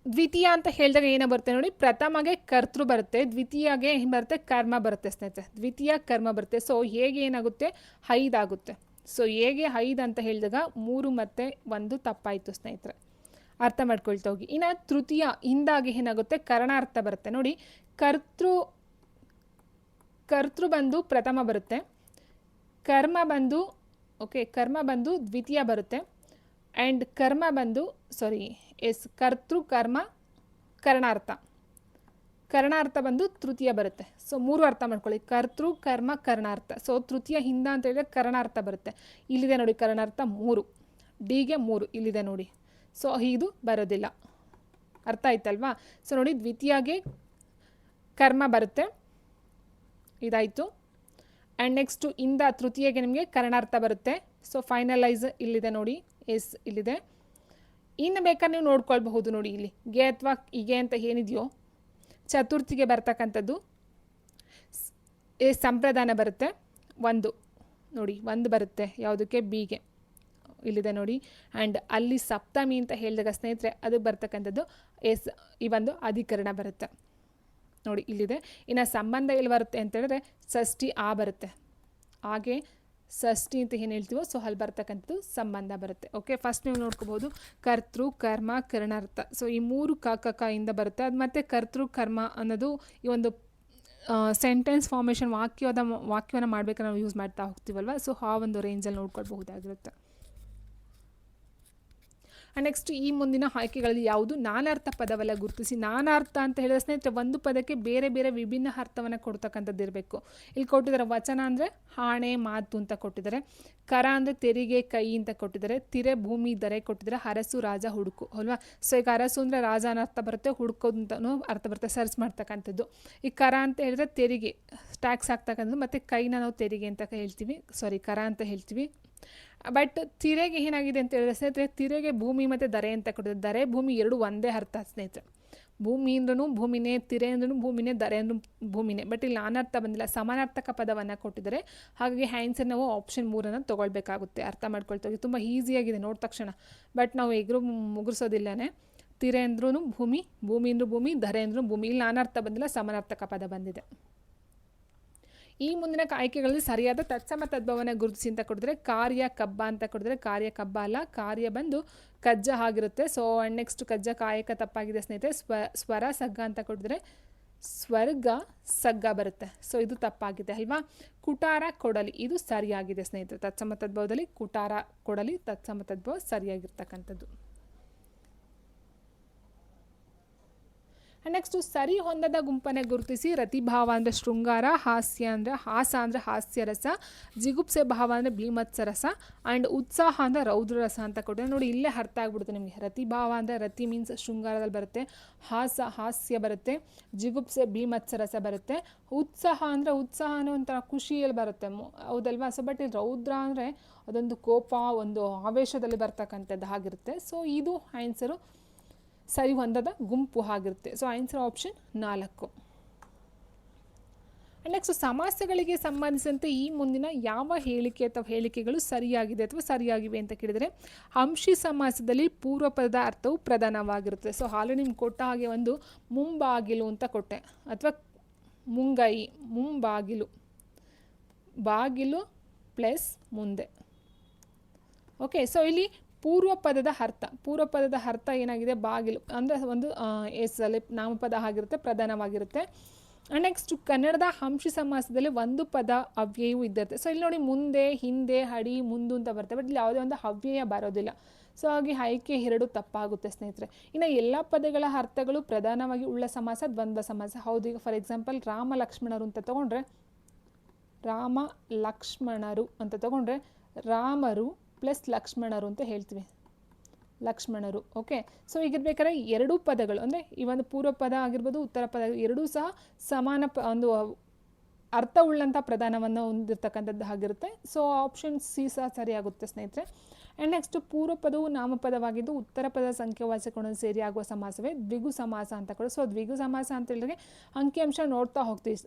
ದ್ವಿತೀಯ ಅಂತ ಹೇಳಿದಾಗ ಏನೋ ಬರುತ್ತೆ ನೋಡಿ, ಪ್ರಥಮಗೆ ಕರ್ತೃ ಬರುತ್ತೆ, ದ್ವಿತೀಯಗೆ ಏನು ಬರುತ್ತೆ? ಕರ್ಮ ಬರುತ್ತೆ ಸ್ನೇಹಿತರೆ. ದ್ವಿತೀಯ ಕರ್ಮ ಬರುತ್ತೆ. ಸೊ ಹೇಗೆ ಏನಾಗುತ್ತೆ? 5 ಆಗುತ್ತೆ. ಸೊ ಹೇಗೆ 5 ಅಂತ ಹೇಳಿದಾಗ 3 ಮತ್ತು 1 ತಪ್ಪಾಯಿತು ಸ್ನೇಹಿತರೆ. ಅರ್ಥ ಮಾಡ್ಕೊಳ್ತಾ ಹೋಗಿ. ಇನ್ನು ತೃತೀಯ ಇಂದಾಗಿ ಏನಾಗುತ್ತೆ? ಕರ್ಣಾರ್ಥ ಬರುತ್ತೆ ನೋಡಿ. ಕರ್ತೃ ಬಂದು ಪ್ರಥಮ ಬರುತ್ತೆ. ಕರ್ಮ ಬಂದು ಕರ್ಮ ಬಂದು ದ್ವಿತೀಯ ಬರುತ್ತೆ. ಆ್ಯಂಡ್ ಕರ್ಮ ಬಂದು ಕರ್ತೃ ಕರ್ಮ ಕರ್ಣಾರ್ಥ. ಕರ್ಣಾರ್ಥ ಬಂದು ತೃತೀಯ ಬರುತ್ತೆ. ಸೊ 3 ಅರ್ಥ ಮಾಡ್ಕೊಳ್ಳಿ, ಕರ್ತೃ ಕರ್ಮ ಕರ್ಣಾರ್ಥ. ಸೊ ತೃತೀಯ ಹಿಂದ ಅಂತ ಹೇಳಿದ್ರೆ ಕರ್ಣಾರ್ಥ ಬರುತ್ತೆ. ಇಲ್ಲಿದೆ ನೋಡಿ ಕರ್ಣಾರ್ಥ 3, ಡಿಗೆ 3 ಇಲ್ಲಿದೆ ನೋಡಿ. ಸೊ ಇದು ಬರೋದಿಲ್ಲ, ಅರ್ಥ ಆಯ್ತಲ್ವಾ? ಸೊ ನೋಡಿ ದ್ವಿತೀಯಗೆ ಕರ್ಮ ಬರುತ್ತೆ, ಇದಾಯಿತು. ಆ್ಯಂಡ್ ನೆಕ್ಸ್ಟು ಇಂದ ತೃತೀಯಗೆ ನಿಮಗೆ ಕರ್ಣಾರ್ಥ ಬರುತ್ತೆ. ಸೊ ಫೈನಲೈಸ್ ಇಲ್ಲಿದೆ ನೋಡಿ, ಇಲ್ಲಿದೆ. ಇನ್ನು ಬೇಕಾದ್ರೆ ನೀವು ನೋಡ್ಕೊಳ್ಬಹುದು ನೋಡಿ, ಇಲ್ಲಿ ಗೆ ಅಥವಾ ಹೀಗೆ ಅಂತ ಏನಿದೆಯೋ ಚತುರ್ಥಿಗೆ ಬರ್ತಕ್ಕಂಥದ್ದು ಸಂಪ್ರದಾನ ಬರುತ್ತೆ. ನೋಡಿ 1 ಬರುತ್ತೆ, ಯಾವುದಕ್ಕೆ? ಬಿಗೆ, ಇಲ್ಲಿದೆ ನೋಡಿ. ಆ್ಯಂಡ್ ಅಲ್ಲಿ ಸಪ್ತಮಿ ಅಂತ ಹೇಳಿದಾಗ ಸ್ನೇಹಿತರೆ ಅದಕ್ಕೆ ಬರ್ತಕ್ಕಂಥದ್ದು ಈ ಒಂದು ಅಧಿಕರಣ ಬರುತ್ತೆ ನೋಡಿ, ಇಲ್ಲಿದೆ. ಇನ್ನು ಸಂಬಂಧ ಎಲ್ಲಿ ಬರುತ್ತೆ ಅಂತ ಹೇಳಿದ್ರೆ ಷಷ್ಠಿ ಬರುತ್ತೆ. ಹಾಗೆ ಷಷ್ಠಿ ಅಂತ ಏನು ಹೇಳ್ತೀವೋ ಸೊ ಅಲ್ಲಿ ಬರ್ತಕ್ಕಂಥದ್ದು ಸಂಬಂಧ ಬರುತ್ತೆ. ಓಕೆ, ಫಸ್ಟ್ ನೀವು ನೋಡ್ಕೋಬೋದು ಕರ್ತೃ ಕರ್ಮ ಕರ್ಣಾರ್ಥ. ಸೊ ಈ 3 ಇಂದ ಬರುತ್ತೆ. ಅದು ಮತ್ತು ಕರ್ತೃ ಕರ್ಮ ಅನ್ನೋದು ಈ ಒಂದು ಸೆಂಟೆನ್ಸ್ ಫಾರ್ಮೇಷನ್ ವಾಕ್ಯವನ್ನು ಮಾಡಬೇಕಾದ್ರೆ ನಾವು ಯೂಸ್ ಮಾಡ್ತಾ ಹೋಗ್ತೀವಲ್ವ. ಸೊ ಆ ಒಂದು ರೇಂಜಲ್ಲಿ ನೋಡ್ಕೊಳ್ಬಹುದಾಗಿರುತ್ತೆ. ನೆಕ್ಸ್ಟ್ ಈ ಮುಂದಿನ ಆಯ್ಕೆಗಳಲ್ಲಿ ಯಾವುದು ನಾನಾರ್ಥ ಪದವಲ್ಲ ಗುರುತಿಸಿ. ನಾನಾರ್ಥ ಅಂತ ಹೇಳಿದ ಸ್ನೇಹಿತರೆ ಒಂದು ಪದಕ್ಕೆ ಬೇರೆ ಬೇರೆ ವಿಭಿನ್ನ ಅರ್ಥವನ್ನು ಕೊಡ್ತಕ್ಕಂಥದ್ದು ಇರಬೇಕು. ಇಲ್ಲಿ ಕೊಟ್ಟಿದ್ದಾರೆ ವಚನ ಅಂದರೆ ಆಣೆ ಮಾತು ಅಂತ ಕೊಟ್ಟಿದ್ದಾರೆ, ಕರ ಅಂದರೆ ತೆರಿಗೆ ಕೈ ಅಂತ ಕೊಟ್ಟಿದ್ದಾರೆ, ತಿರೆ ಭೂಮಿ ದರೆ ಕೊಟ್ಟಿದ್ದಾರೆ, ಅರಸು ರಾಜ ಹುಡುಕು ಅಲ್ವಾ. ಸೊ ಈಗ ಅರಸು ಅಂದರೆ ರಾಜ ಅನ್ನೋ ಅರ್ಥ ಬರುತ್ತೆ, ಹುಡುಕೋದು ಅಂತಲೂ ಅರ್ಥ ಬರುತ್ತೆ, ಸರ್ಚ್ ಮಾಡ್ತಕ್ಕಂಥದ್ದು. ಈ ಕರ ಅಂತ ಹೇಳಿದ್ರೆ ತೆರಿಗೆ ಟ್ಯಾಕ್ಸ್ ಆಗ್ತಕ್ಕಂಥದ್ದು, ಮತ್ತು ಕೈನ ನಾವು ತೆರಿಗೆ ಅಂತ ಹೇಳ್ತೀವಿ, ಕರ ಅಂತ ಹೇಳ್ತೀವಿ. ಬಟ್ ತಿರೆಗೆ ಏನಾಗಿದೆ ಅಂತ ಹೇಳಿದ್ರೆ ಸ್ನೇಹಿತರೆ ತಿರೆಗೆ ಭೂಮಿ ಮತ್ತು ದರೆ ಅಂತ ಕೊಟ್ಟಿದ್ದಾರೆ. ದರೆ ಭೂಮಿ 2 ಒಂದೇ ಅರ್ಥ ಸ್ನೇಹಿತರೆ. ಭೂಮಿ ಅಂದ್ರೂ ಭೂಮಿನೇ, ತಿರೆ ಅಂದ್ರೂ ಭೂಮಿನೇ, ದರೆ ಅಂದ್ರೂ ಭೂಮಿನೇ. ಬಟ್ ಇಲ್ಲಿ ನಾನಾರ್ಥ ಬಂದಿಲ್ಲ, ಸಮಾನಾರ್ಥಕ ಪದವನ್ನು ಕೊಟ್ಟಿದ್ದಾರೆ. ಹಾಗಾಗಿ ಆನ್ಸರ್ ನಾವು ಆಪ್ಷನ್ 3 ತೊಗೊಳ್ಬೇಕಾಗುತ್ತೆ. ಅರ್ಥ ಮಾಡ್ಕೊಳ್ತೀವಿ, ತುಂಬ ಈಸಿಯಾಗಿದೆ ನೋಡಿದ ತಕ್ಷಣ. ಬಟ್ ನಾವು ಎಗರು ಮುಗಿಸೋದಿಲ್ಲನೇ. ತಿರೆ ಅಂದ್ರೂ ಭೂಮಿ, ಭೂಮಿ ಅಂದ್ರೂ ಭೂಮಿ, ದರೆ ಅಂದ್ರೂ ಭೂಮಿ. ಇಲ್ಲಿ ನಾನಾರ್ಥ ಬಂದಿಲ್ಲ, ಸಮಾನಾರ್ಥಕ ಪದ ಬಂದಿದೆ. ಈ ಮುಂದಿನ ಆಯ್ಕೆಗಳಲ್ಲಿ ಸರಿಯಾದ ತತ್ಸಮ ತದ್ಭವನ ಗುರುತಿಸಿ ಅಂತ ಕೊಡಿದ್ರೆ ಕಾರ್ಯ ಕಬ್ಬ ಅಂತ ಕೊಡಿದ್ರೆ ಕಾರ್ಯ ಕಬ್ಬ ಅಲ್ಲ, ಕಾರ್ಯ ಬಂದು ಕಜ್ಜ ಆಗಿರುತ್ತೆ. ಸೊ ನೆಕ್ಸ್ಟ್ ಕಜ್ಜ ಕಾಯಕ ತಪ್ಪಾಗಿದೆ ಸ್ನೇಹಿತರೆ. ಸ್ವರ ಸಗ್ಗ ಅಂತ ಕೊಡಿದ್ರೆ ಸ್ವರ್ಗ ಸಗ್ಗ ಬರುತ್ತೆ. ಸೊ ಇದು ತಪ್ಪಾಗಿದೆ ಅಲ್ವಾ. ಕುಟಾರ ಕೊಡಲಿ ಇದು ಸರಿಯಾಗಿದೆ ಸ್ನೇಹಿತರೆ. ತತ್ಸಮ ತದ್ಭವದಲ್ಲಿ ಕುಟಾರ ಕೊಡಲಿ ತತ್ಸಮ ತದ್ಭವ ಸರಿಯಾಗಿರ್ತಕ್ಕಂಥದ್ದು. ನೆಕ್ಸ್ಟು ಸರಿ ಹೊಂದದ ಗುಂಪನ್ನೇ ಗುರುತಿಸಿ. ರತಿಭಾವ ಅಂದರೆ ಶೃಂಗಾರ, ಹಾಸ್ಯ ಅಂದರೆ ಹಾಸ್ಯರಸ, ಜಿಗುಪ್ಸೆ ಭಾವ ಅಂದರೆ ಭೀಮತ್ಸರಸ, ಆ್ಯಂಡ್ ಉತ್ಸಾಹ ಅಂದರೆ ರೌದ್ರರಸ ಅಂತ ಕೊಟ್ಟರೆ ನೋಡಿ ಇಲ್ಲೇ ಅರ್ಥ ಆಗ್ಬಿಡುತ್ತೆ ನಿಮಗೆ. ರತಿಭಾವ ಅಂದರೆ ರತಿ ಮೀನ್ಸ್ ಶೃಂಗಾರದಲ್ಲಿ ಬರುತ್ತೆ, ಹಾಸ್ಯ ಬರುತ್ತೆ, ಜಿಗುಪ್ಸೆ ಭೀಮತ್ಸರಸ ಬರುತ್ತೆ, ಉತ್ಸಾಹ ಅಂದರೆ ಉತ್ಸಾಹ ಅನ್ನೋ ಒಂಥರ ಖುಷಿಯಲ್ಲಿ ಬರುತ್ತೆ, ಹೌದಲ್ವಾ. ಸೊ ಬಟ್ ರೌದ್ರ ಅಂದರೆ ಅದೊಂದು ಕೋಪ, ಒಂದು ಆವೇಶದಲ್ಲಿ ಬರ್ತಕ್ಕಂಥದ್ದು ಆಗಿರುತ್ತೆ. ಸೊ ಇದು ಆನ್ಸರು ಸರಿ ಹೊಂದದ ಗುಂಪು ಆಗಿರುತ್ತೆ. So answer option 4. ನೆಕ್ಸ್ಟ್ ಸಮಾಸಗಳಿಗೆ ಸಂಬಂಧಿಸಿದಂತೆ ಈ ಮುಂದಿನ ಯಾವ ಹೇಳಿಕೆ ಅಥವಾ ಹೇಳಿಕೆಗಳು ಸರಿಯಾಗಿದೆ ಅಥವಾ ಸರಿಯಾಗಿವೆ ಅಂತ ಕೇಳಿದರೆ ಅಂಶಿ ಸಮಾಸದಲ್ಲಿ ಪೂರ್ವಪದದ ಅರ್ಥವು ಪ್ರಧಾನವಾಗಿರುತ್ತೆ. ಸೊ ಆಲ್ರೆಡಿ ನಿಮ್ಗೆ ಕೊಟ್ಟ ಹಾಗೆ ಒಂದು ಮುಂಬಾಗಿಲು ಅಂತ ಕೊಟ್ಟೆ, ಅಥವಾ ಮುಂಗೈ, ಮುಂಬಾಗಿಲು, ಬಾಗಿಲು ಪ್ಲಸ್ ಮುಂದೆ. ಓಕೆ, ಸೊ ಇಲ್ಲಿ ಪೂರ್ವಪದದ ಅರ್ಥ ಏನಾಗಿದೆ? ಬಾಗಿಲು ಅಂದರೆ ಒಂದು ಎಸ್ಸಲ್ಲಿ ನಾಮಪದ ಆಗಿರುತ್ತೆ, ಪ್ರಧಾನವಾಗಿರುತ್ತೆ. ನೆಕ್ಸ್ಟ್ ಕನ್ನಡದ ಅಂಶಿ ಸಮಾಸದಲ್ಲಿ ಒಂದು ಪದ ಅವ್ಯಯವೂ ಇದ್ದಿರುತ್ತೆ. ಸೊ ಇಲ್ಲಿ ನೋಡಿ ಮುಂದೆ, ಹಿಂದೆ, ಅಡಿ, ಮುಂದು ಅಂತ ಬರುತ್ತೆ. ಬಟ್ ಇಲ್ಲಿ ಯಾವುದೇ ಒಂದು ಅವ್ಯಯ ಬರೋದಿಲ್ಲ. ಸೊ ಹಾಗೆ ಆಯ್ಕೆ 2 ತಪ್ಪಾಗುತ್ತೆ ಸ್ನೇಹಿತರೆ. ಇನ್ನು ಎಲ್ಲ ಪದಗಳ ಅರ್ಥಗಳು ಪ್ರಧಾನವಾಗಿ ಉಳ್ಳ ಸಮಾಸ ದ್ವಂದ್ವ ಸಮಾಸ. ಹೌದು, ಈಗ ಫಾರ್ ಎಕ್ಸಾಂಪಲ್ ರಾಮ ಲಕ್ಷ್ಮಣರು ಅಂತ ತೊಗೊಂಡ್ರೆ, ರಾಮ ಲಕ್ಷ್ಮಣರು ಅಂತ ತೊಗೊಂಡ್ರೆ ರಾಮರು ಪ್ಲಸ್ ಲಕ್ಷ್ಮಣರು ಅಂತ ಹೇಳ್ತೀವಿ, ಲಕ್ಷ್ಮಣರು. ಓಕೆ, ಸೊ ಈಗಿರ್ಬೇಕಾದ್ರೆ 2 ಪದಗಳು ಅಂದರೆ ಈ ಒಂದು ಪೂರ್ವ ಪದ ಆಗಿರ್ಬೋದು, ಉತ್ತರ ಪದ ಎರಡೂ ಸಹ ಸಮಾನ ಒಂದು ಅರ್ಥ ಉಳ್ಳಂಥ ಪ್ರಧಾನವನ್ನು ಹೊಂದಿರತಕ್ಕಂಥದ್ದು ಆಗಿರುತ್ತೆ. ಸೊ ಆಪ್ಷನ್ ಸಿ ಸಹ ಸರಿಯಾಗುತ್ತೆ ಸ್ನೇಹಿತರೆ. ಆ್ಯಂಡ್ ನೆಕ್ಸ್ಟ್ ಪೂರ್ವ ಪದವು ನಾಮಪದವಾಗಿದ್ದು ಉತ್ತರ ಪದ ಸಂಖ್ಯಾವಾಚಕಗಳನ್ನು ಸೇರಿ ಆಗುವ ಸಮಾಸವೇ ದ್ವಿಗು ಸಮಾಸ ಅಂತ ಕೊಡು. ಸೊ ದ್ವಿಗು ಸಮಾಸ ಅಂತ ಹೇಳಿದ್ರೆ ಅಂಕಿಅಂಶ ನೋಡ್ತಾ ಹೋಗ್ತೀವಿ,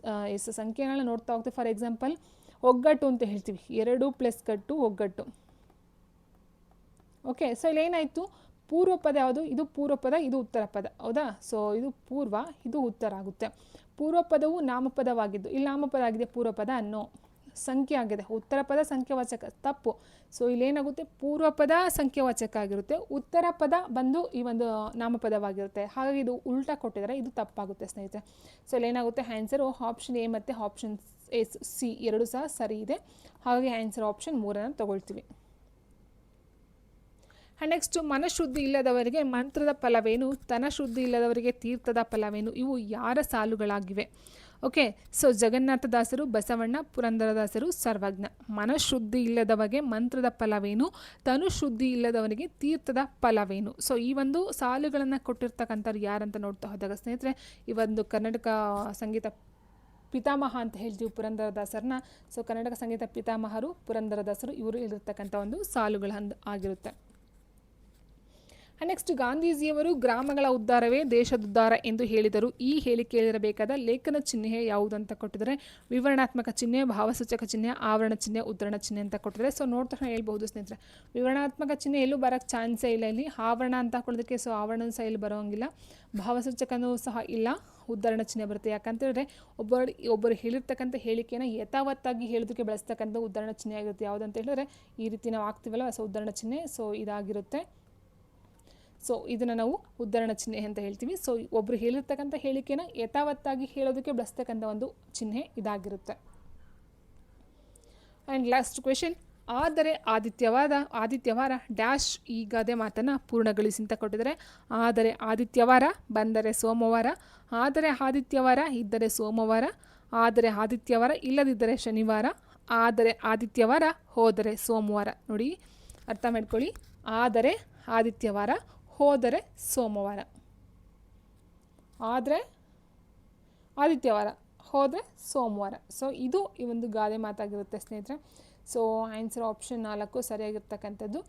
ಸಂಖ್ಯೆಗಳನ್ನ ನೋಡ್ತಾ ಹೋಗ್ತೀವಿ. ಫಾರ್ ಎಕ್ಸಾಂಪಲ್ ಒಗ್ಗಟ್ಟು ಅಂತ ಹೇಳ್ತೀವಿ, 2 ಪ್ಲಸ್ ಗಟ್ಟು ಒಗ್ಗಟ್ಟು. ಓಕೆ, ಸೊ ಇಲ್ಲಿ ಏನಾಯಿತು? ಪೂರ್ವ ಪದ ಯಾವುದು? ಇದು ಪೂರ್ವ ಪದ, ಇದು ಉತ್ತರ ಪದ, ಹೌದಾ. ಸೊ ಇದು ಪೂರ್ವ, ಇದು ಉತ್ತರ ಆಗುತ್ತೆ. ಪೂರ್ವ ಪದವು ನಾಮಪದವಾಗಿದ್ದು ಇಲ್ಲಿ ನಾಮಪದ ಆಗಿದೆ ಪೂರ್ವ ಪದ ಅನ್ನೋ. ಸಂಖ್ಯೆ ಆಗಿದೆ. ಉತ್ತರ ಪದ ಸಂಖ್ಯಾವಾಚಕ ತಪ್ಪು. ಸೊ ಇಲ್ಲೇನಾಗುತ್ತೆ, ಪೂರ್ವ ಪದ ಸಂಖ್ಯಾವಾಚಕ ಆಗಿರುತ್ತೆ, ಉತ್ತರ ಪದ ಬಂದು ಈ ಒಂದು ನಾಮಪದವಾಗಿರುತ್ತೆ. ಹಾಗಾಗಿ ಇದು ಉಲ್ಟಾ ಕೊಟ್ಟಿದ್ದಾರೆ, ಇದು ತಪ್ಪಾಗುತ್ತೆ ಸ್ನೇಹಿತರೆ. ಸೊ ಇಲ್ಲೇನಾಗುತ್ತೆ, ಆನ್ಸರು ಆಪ್ಷನ್ ಎ ಮತ್ತು ಆಪ್ಷನ್ ಸಿ ಎರಡು ಸಹ ಸರಿ ಇದೆ. ಹಾಗಾಗಿ ಆನ್ಸರ್ ಆಪ್ಷನ್ 3 ತಗೊಳ್ತೀವಿ. ನೆಕ್ಸ್ಟು, ಮನಃಶುದ್ಧಿ ಇಲ್ಲದವರಿಗೆ ಮಂತ್ರದ ಫಲವೇನು, ತನಶುದ್ಧಿ ಇಲ್ಲದವರಿಗೆ ತೀರ್ಥದ ಫಲವೇನು, ಇವು ಯಾರ ಸಾಲುಗಳಾಗಿವೆ? ಓಕೆ, ಸೊ ಜಗನ್ನಾಥದಾಸರು, ಬಸವಣ್ಣ, ಪುರಂದರದಾಸರು, ಸರ್ವಜ್ಞ. ಮನಃಶುದ್ಧಿ ಇಲ್ಲದವರಿಗೆ ಮಂತ್ರದ ಫಲವೇನು, ತನುಶುದ್ಧಿ ಇಲ್ಲದವರಿಗೆ ತೀರ್ಥದ ಫಲವೇನು. ಸೊ ಈ ಒಂದು ಸಾಲುಗಳನ್ನು ಕೊಟ್ಟಿರ್ತಕ್ಕಂಥವ್ರು ಯಾರಂತ ನೋಡ್ತಾ ಹೋದಾಗ ಸ್ನೇಹಿತರೆ, ಈ ಒಂದು ಕರ್ನಾಟಕ ಸಂಗೀತ ಪಿತಾಮಹ ಅಂತ ಹೇಳ್ತೀವಿ ಪುರಂದರದಾಸರನ್ನ. ಸೊ ಕರ್ನಾಟಕ ಸಂಗೀತ ಪಿತಾಮಹರು ಪುರಂದರದಾಸರು, ಇವರು ಇಲ್ಲಿರ್ತಕ್ಕಂಥ ಒಂದು ಸಾಲುಗಳ ಆಗಿರುತ್ತೆ. ನೆಕ್ಸ್ಟ್, ಗಾಂಧೀಜಿಯವರು ಗ್ರಾಮಗಳ ಉದ್ಧಾರವೇ ದೇಶದುದ್ಧಾರ ಎಂದು ಹೇಳಿದರು. ಈ ಹೇಳಿಕೆಯಲ್ಲಿರಬೇಕಾದ ಲೇಖನ ಚಿಹ್ನೆ ಯಾವುದು ಅಂತ ಕೊಟ್ಟಿದ್ದಾರೆ. ವಿವರಣಾತ್ಮಕ ಚಿಹ್ನೆ, ಭಾವಸೂಚಕ ಚಿಹ್ನೆ, ಆವರಣ ಚಿಹ್ನೆ, ಉದ್ಧರಣ ಚಿಹ್ನೆ ಅಂತ ಕೊಟ್ಟಿದ್ದಾರೆ. ಸೊ ನೋಡ್ತಾ ಹೇಳ್ಬೋದು ಸ್ನೇಹಿತರೆ, ವಿವರಣಾತ್ಮಕ ಚಿಹ್ನೆ ಎಲ್ಲೂ ಬರೋಕ್ಕೆ ಚಾನ್ಸೇ ಇಲ್ಲ ಇಲ್ಲಿ. ಆವರಣ ಅಂತ ಹಾಕೊಳ್ಳೋದಕ್ಕೆ ಸೊ ಆವರಣ ಸಹ ಇಲ್ಲಿ ಬರೋಂಗಿಲ್ಲ, ಭಾವಸೂಚಕನೂ ಸಹ ಇಲ್ಲ, ಉದ್ಧರಣ ಚಿಹ್ನೆ ಬರುತ್ತೆ. ಯಾಕಂತೇಳಿದ್ರೆ ಒಬ್ಬರು ಹೇಳಿರ್ತಕ್ಕಂಥ ಹೇಳಿಕೆಯನ್ನು ಯಥಾವತ್ತಾಗಿ ಹೇಳೋದಕ್ಕೆ ಬಳಸ್ತಕ್ಕಂಥ ಉದ್ಧರಣ ಚಿಹ್ನೆ ಆಗಿರುತ್ತೆ. ಯಾವುದಂತ ಹೇಳಿದ್ರೆ ಈ ರೀತಿ ನಾವು ಆಗ್ತೀವಲ್ಲ, ಸೊ ಉದ್ಧರಣ ಚಿಹ್ನೆ, ಸೊ ಇದಾಗಿರುತ್ತೆ. ಸೊ ಇದನ್ನು ನಾವು ಉದ್ಧರಣ ಚಿಹ್ನೆ ಅಂತ ಹೇಳ್ತೀವಿ. ಸೊ ಒಬ್ಬರು ಹೇಳಿರ್ತಕ್ಕಂಥ ಹೇಳಿಕೆನ ಯಥಾವತ್ತಾಗಿ ಹೇಳೋದಕ್ಕೆ ಬಳಸ್ತಕ್ಕಂಥ ಒಂದು ಚಿಹ್ನೆ ಇದಾಗಿರುತ್ತೆ. ಆ್ಯಂಡ್ ಲಾಸ್ಟ್ ಕ್ವೆಶನ್, ಆದರೆ ಆದಿತ್ಯವಾರ ಡ್ಯಾಶ್ ಈ ಗಾದೆ ಮಾತನ್ನು ಪೂರ್ಣಗೊಳಿಸಿ ಅಂತ ಕೊಟ್ಟಿದ್ದಾರೆ. ಆದರೆ ಆದಿತ್ಯವಾರ ಬಂದರೆ ಸೋಮವಾರ, ಆದರೆ ಆದಿತ್ಯವಾರ ಇದ್ದರೆ ಸೋಮವಾರ, ಆದರೆ ಆದಿತ್ಯವಾರ ಇಲ್ಲದಿದ್ದರೆ ಶನಿವಾರ, ಆದರೆ ಆದಿತ್ಯವಾರ ಹೋದರೆ ಸೋಮವಾರ. ನೋಡಿ ಅರ್ಥ ಮಾಡ್ಕೊಳ್ಳಿ, ಆದರೆ ಆದಿತ್ಯವಾರ ಹೋದರೆ ಸೋಮವಾರ, ಆದರೆ ಆದಿತ್ಯವಾರ ಹೋದರೆ ಸೋಮವಾರ. ಸೊ ಇದು ಈ ಒಂದು ಗಾದೆ ಮಾತಾಗಿರುತ್ತೆ ಸ್ನೇಹಿತರೆ. So answer option 4 ಸರಿಯಾಗಿರ್ತಕ್ಕಂಥದ್ದು.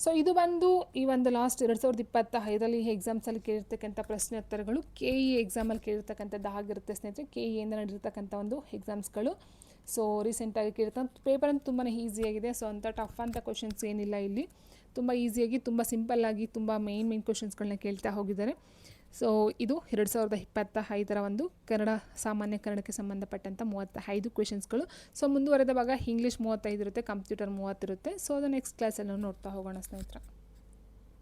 ಸೊ ಇದು ಬಂದು ಈ ಒಂದು ಲಾಸ್ಟ್ 2025 ಎಕ್ಸಾಮ್ಸಲ್ಲಿ ಕೇಳಿರ್ತಕ್ಕಂಥ ಪ್ರಶ್ನೆ ಉತ್ತರಗಳು, KE ಎಕ್ಸಾಮಲ್ಲಿ ಕೇಳಿರ್ತಕ್ಕಂಥದ್ದು ಆಗಿರುತ್ತೆ ಸ್ನೇಹಿತರೆ. KEಯಿಂದ ನಡೆದಿರ್ತಕ್ಕಂಥ ಒಂದು ಎಕ್ಸಾಮ್ಸ್ಗಳು. ಸೊ ರೀಸೆಂಟಾಗಿ ಕೇಳಿರ್ತಂಥ ಪೇಪರ್ ಅಂತೂ ತುಂಬಾ ಈಸಿಯಾಗಿದೆ. ಸೊ ಅಂಥ ಟಫ್ ಅಂತ ಕ್ವಶನ್ಸ್ ಏನಿಲ್ಲ ಇಲ್ಲಿ, ತುಂಬ ಈಸಿಯಾಗಿ, ತುಂಬ ಸಿಂಪಲ್ಲಾಗಿ, ತುಂಬ ಮೇನ್ ಕ್ವಶನ್ಸ್ಗಳನ್ನ ಕೇಳ್ತಾ ಹೋಗಿದ್ದಾರೆ. ಸೊ ಇದು 2025 ಒಂದು ಸಾಮಾನ್ಯ ಕನ್ನಡಕ್ಕೆ ಸಂಬಂಧಪಟ್ಟಂಥ 35 ಕ್ವೆಶನ್ಸ್ಗಳು. ಸೊ ಮುಂದುವರೆದ ಭಾಗ ಇಂಗ್ಲೀಷ್ 35 ಇರುತ್ತೆ, ಕಂಪ್ಯೂಟರ್ 30 ಇರುತ್ತೆ. ಸೊ ಅದು ನೆಕ್ಸ್ಟ್ ಕ್ಲಾಸಲ್ಲಿ ನೋಡ್ತಾ ಹೋಗೋಣ ಸ್ನೇಹಿತರೆ.